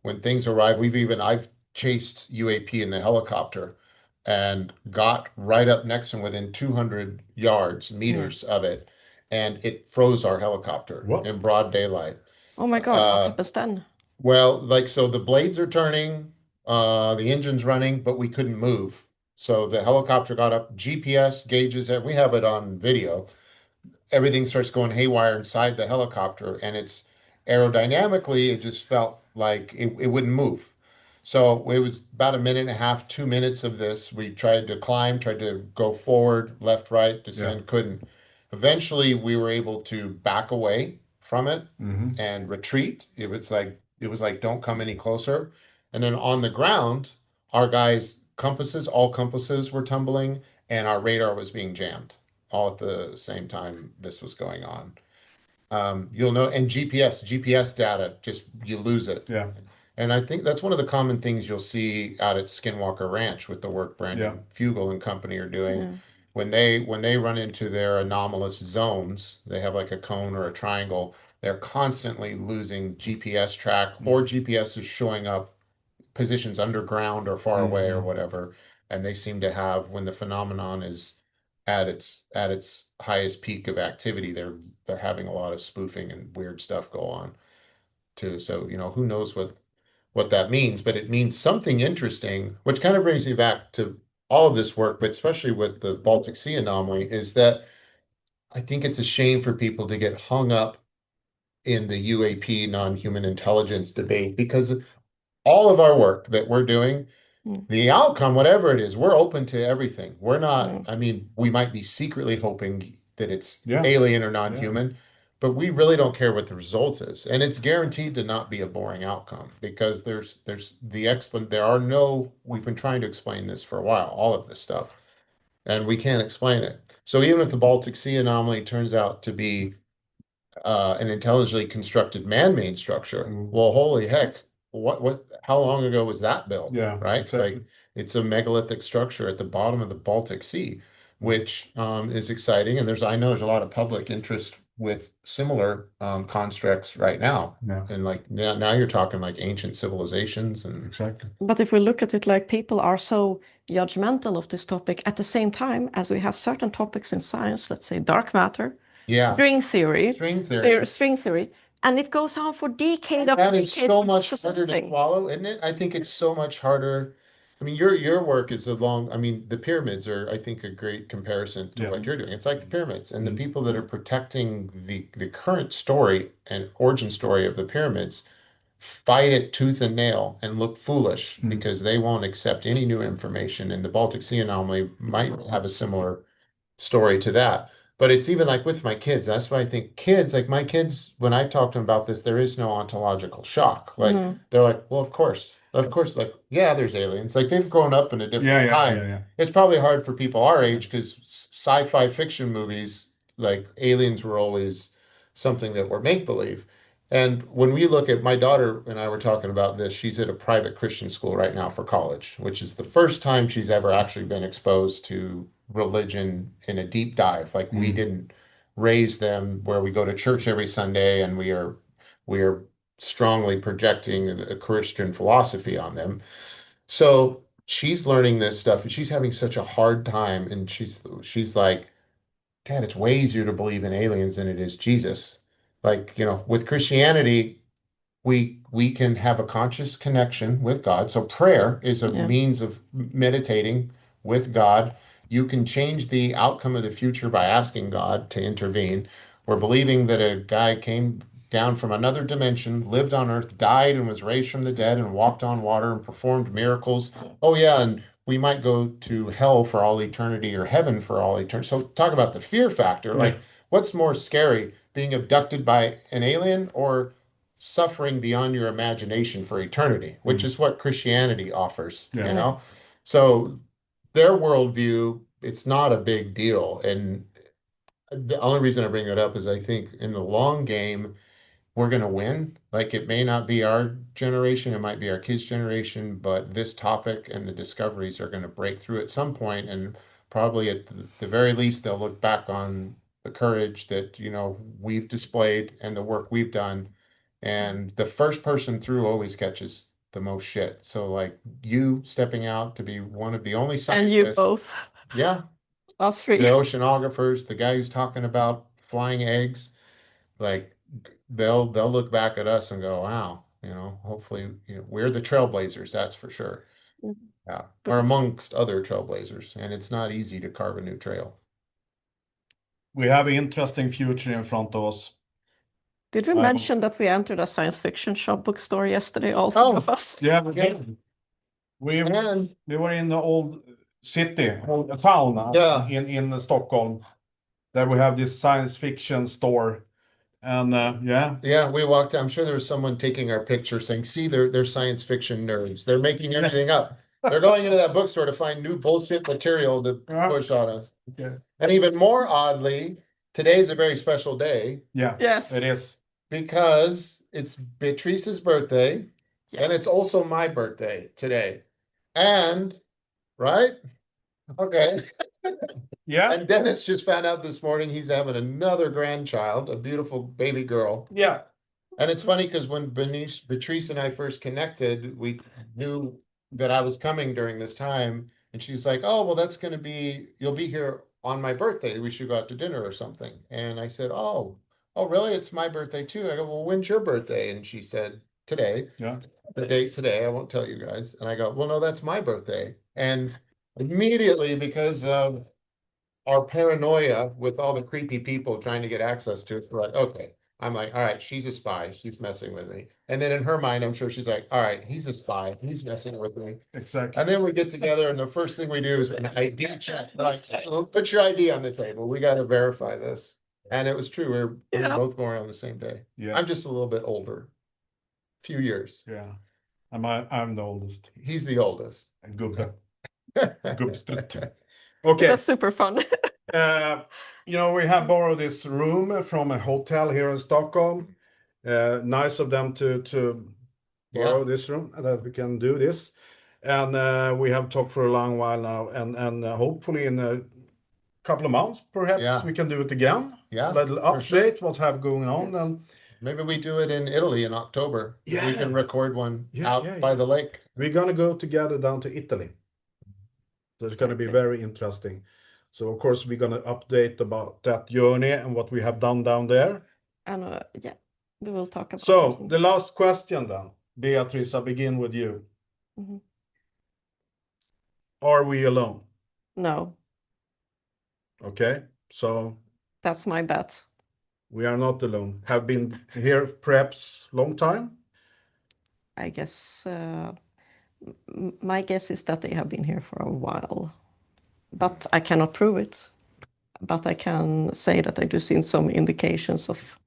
When things arrive, I've chased UAP in the helicopter and got right up next to him within 200 meters of it, and it froze our helicopter in broad daylight. Oh my God, what happens then? Well, so the blades are turning, the engine's running, but we couldn't move. So the helicopter got up, GPS gauges, and we have it on video. Everything starts going haywire inside the helicopter, and it's aerodynamically, it just felt like it wouldn't move. So it was about a minute and a half, 2 minutes of this. We tried to climb, tried to go forward, left, right, descend, couldn't. Eventually, we were able to back away from it and retreat. It was like, don't come any closer. And then on the ground, our guys' all compasses were tumbling, and our radar was being jammed all at the same time this was going on. You'll know, and GPS data, just you lose it. Yeah. And I think that's one of the common things you'll see out at Skinwalker Ranch with the work Brandon Fugel and company are doing. When they run into their anomalous zones, they have like a cone or a triangle, they're constantly losing GPS track, or GPS is showing up positions underground or far away or whatever. And they seem to have, when the phenomenon is at its highest peak of activity, they're having a lot of spoofing and weird stuff go on too. So, who knows what that means, but it means something interesting, which kind of brings me back to all of this work, but especially with the Baltic Sea anomaly, is that I think it's a shame for people to get hung up in the UAP non-human intelligence debate, because all of our work that we're doing, Mm. the outcome, whatever it is, we're open to everything. We're not, Mm. I mean, we might be secretly hoping that it's Yeah. alien or non-human, but we really don't care what the result is. And it's guaranteed to not be a boring outcome because we've been trying to explain this for a while, all of this stuff, and we can't explain it. So even if the Baltic Sea anomaly turns out to be an intelligently constructed man-made structure, well, holy heck, how long ago was that built? Yeah, Right? exactly. Like it's a megalithic structure at the bottom of the Baltic Sea, which is exciting. And I know there's a lot of public interest with similar constructs right now. Yeah. And like now you're talking like ancient civilizations and Exactly. But if we look at it like people are so judgmental of this topic at the same time as we have certain topics in science, let's say dark matter, yeah, string theory, string theory. string theory, and it goes on for decade after That is decade. so much It's harder to something. swallow, isn't it? I think it's so much harder. I mean, your work is I mean, the pyramids are, I think, a great comparison to Yeah. what you're doing. It's like the pyramids, and the Mm. people that are protecting the current story and origin story of the pyramids fight it tooth and nail and look foolish Mm. because they won't accept any new information. And the Baltic Sea anomaly might have a similar story to that. But it's even like with my kids. That's why I think kids, like my kids, when I talk to them about this, there is no ontological shock. Like they're like, well, of course, like, yeah, there's aliens. Like they've grown up in a different time. Yeah. It's probably hard for people our age because sci-fi fiction movies, like aliens were always something that were make-believe. And when we look at my daughter and I were talking about this, she's at a private Christian school right now for college, which is the first time she's ever actually been exposed to religion in a deep dive. Like we didn't raise them where we go to church every Sunday and we are strongly projecting a Christian philosophy on them. So she's learning this stuff and she's having such a hard time and she's like, Dad, it's way easier to believe in aliens than it is Jesus. Like, with Christianity, we can have a conscious connection with God. So prayer is a Yeah. means of meditating with God. You can change the outcome of the future by asking God to intervene. We're believing that a guy came down from another dimension, lived on earth, died and was raised from the dead and walked on water and performed miracles. Oh yeah, and we might go to hell for all eternity or heaven for all eternity. So talk about the fear factor. Like what's more scary, being abducted by an alien or suffering beyond your imagination for eternity, which is what Christianity offers, Yeah. So their worldview, it's not a big deal. And the only reason I bring that up is I think in the long game, we're going to win. Like it may not be our generation, it might be our kids' generation, but this topic and the discoveries are going to break through at some point, and probably at the very least, they'll look back on the courage that we've displayed and the work we've done. And the first person through always catches the most shit. So like you stepping out to be one of the only And you scientists, both, yeah, us three. the oceanographers, the guy who's talking about flying eggs, like they'll look back at us and go, wow, hopefully, we're the trailblazers, that's for sure. Yeah. Or amongst other trailblazers. And it's not easy to carve a new trail. We have an interesting future in front of us. Did we mention that we entered a science fiction shop bookstore yesterday, all three of us? Yeah, Yeah. we And were in the old city, old town Yeah. in Stockholm. There we have this science fiction store. And yeah, we walked. I'm sure there was someone taking our picture saying, see, they're science fiction nerds. They're making everything up. They're going into that bookstore to find new bullshit material to push on us. Okay. And even more oddly, today's a very special day Yeah, Yes. it is. because it's Beatriz's birthday, and it's also my birthday today. And, right? Okay. Yeah. And Dennis just found out this morning he's having another grandchild, a beautiful baby girl. Yeah. And it's funny because when Beatriz and I first connected, we knew that I was coming during this time. And she's like, oh, well, you'll be here on my birthday. We should go out to dinner or something. And I said, oh, really? It's my birthday too. I go, well, when's your birthday? And she said, today. Yeah. The date today. I won't tell you guys. And I go, well, no, that's my birthday. And immediately, because of our paranoia with all the creepy people trying to get access to it, we're like, okay, I'm like, all right, she's a spy. She's messing with me. And then in her mind, I'm sure she's like, all right, he's a spy. He's messing with me. Exactly. And then we get together, and the first thing we do is an ID check. Like, put your ID on the table. We got to verify this. And it was true. We were both born on the same day. Yeah. I'm just a little bit older. Few years. Yeah. I'm the oldest. He's the oldest. And gubbe. Gubbstrutt. It Okay. was super fun. You know, we have borrowed this room from a hotel here in Stockholm. Nice of them to borrow this room and that we can do this. And we have talked for a long while now, and hopefully in a couple of months, perhaps we can do it again. Yeah, a little update what's have going on, and maybe we do it in Italy in October. Yeah. We can record one out by the lake. we're gonna go together down to Italy. So it's gonna be very interesting. So of course we're gonna update about that journey and what we have done down there. And we will talk about So it. the last question then, Beatriz, I begin with you. Mhm. Are we alone? No, Okay, so that's my bet. we are not alone. Have been here perhaps long time? I guess my guess is that they have been here for a while, but I cannot prove it. But I can say that I do see some indications of.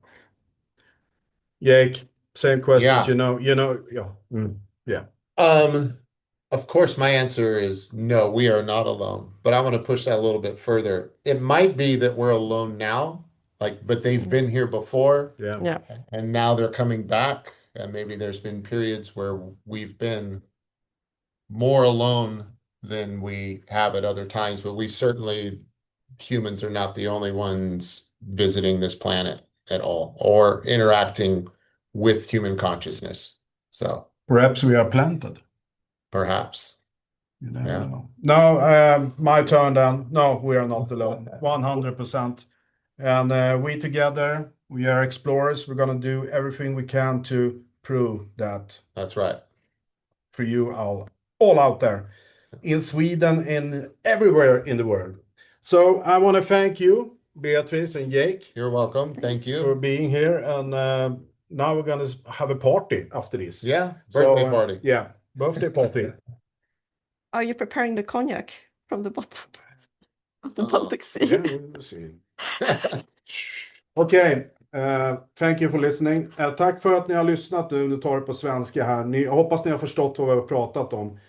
Jake, same question. Yeah. Yeah. Of course, my answer is no, we are not alone. But I want to push that a little bit further. It might be that we're alone now, but they've been here before, Yeah. and now they're coming back. And maybe there's been periods where we've been more alone than we have at other times. But humans are not the only ones visiting this planet at all or interacting with human consciousness. So Perhaps we are planted. perhaps. You never know. No, my turn then. No, we are not alone. 100%. And we together, we are explorers. We're gonna do everything we can to prove that. That's right. For you all out there in Sweden and everywhere in the world. So I want to thank you, Beatriz and Jake. You're welcome. Thank you for being here. And now we're gonna have a party after this. Yeah, birthday party. Yeah, birthday party. Are you preparing the cognac from the bottom of the Baltic Sea? Yeah, we'll see. Okej, thank you for listening. Tack för att ni har lyssnat nu. Nu tar det på svenska här. Jag hoppas ni har förstått vad vi har pratat om.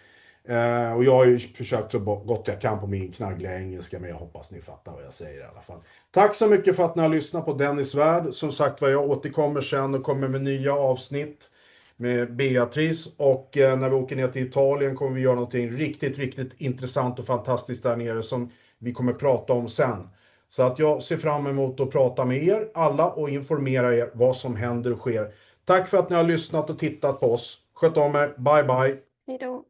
Och jag har ju försökt så gott jag kan på min knaggliga engelska, men jag hoppas ni fattar vad jag säger i alla fall. Tack så mycket för att ni har lyssnat på Dennis Värld. Som sagt vad jag återkommer sen och kommer med nya avsnitt med Beatriz. Och när vi åker ner till Italien kommer vi göra någonting riktigt, riktigt intressant och fantastiskt där nere som vi kommer prata om sen. Så att jag ser fram emot att prata med er alla och informera er vad som händer och sker. Tack för att ni har lyssnat och tittat på oss. Sköt om er. Bye bye. Hej då.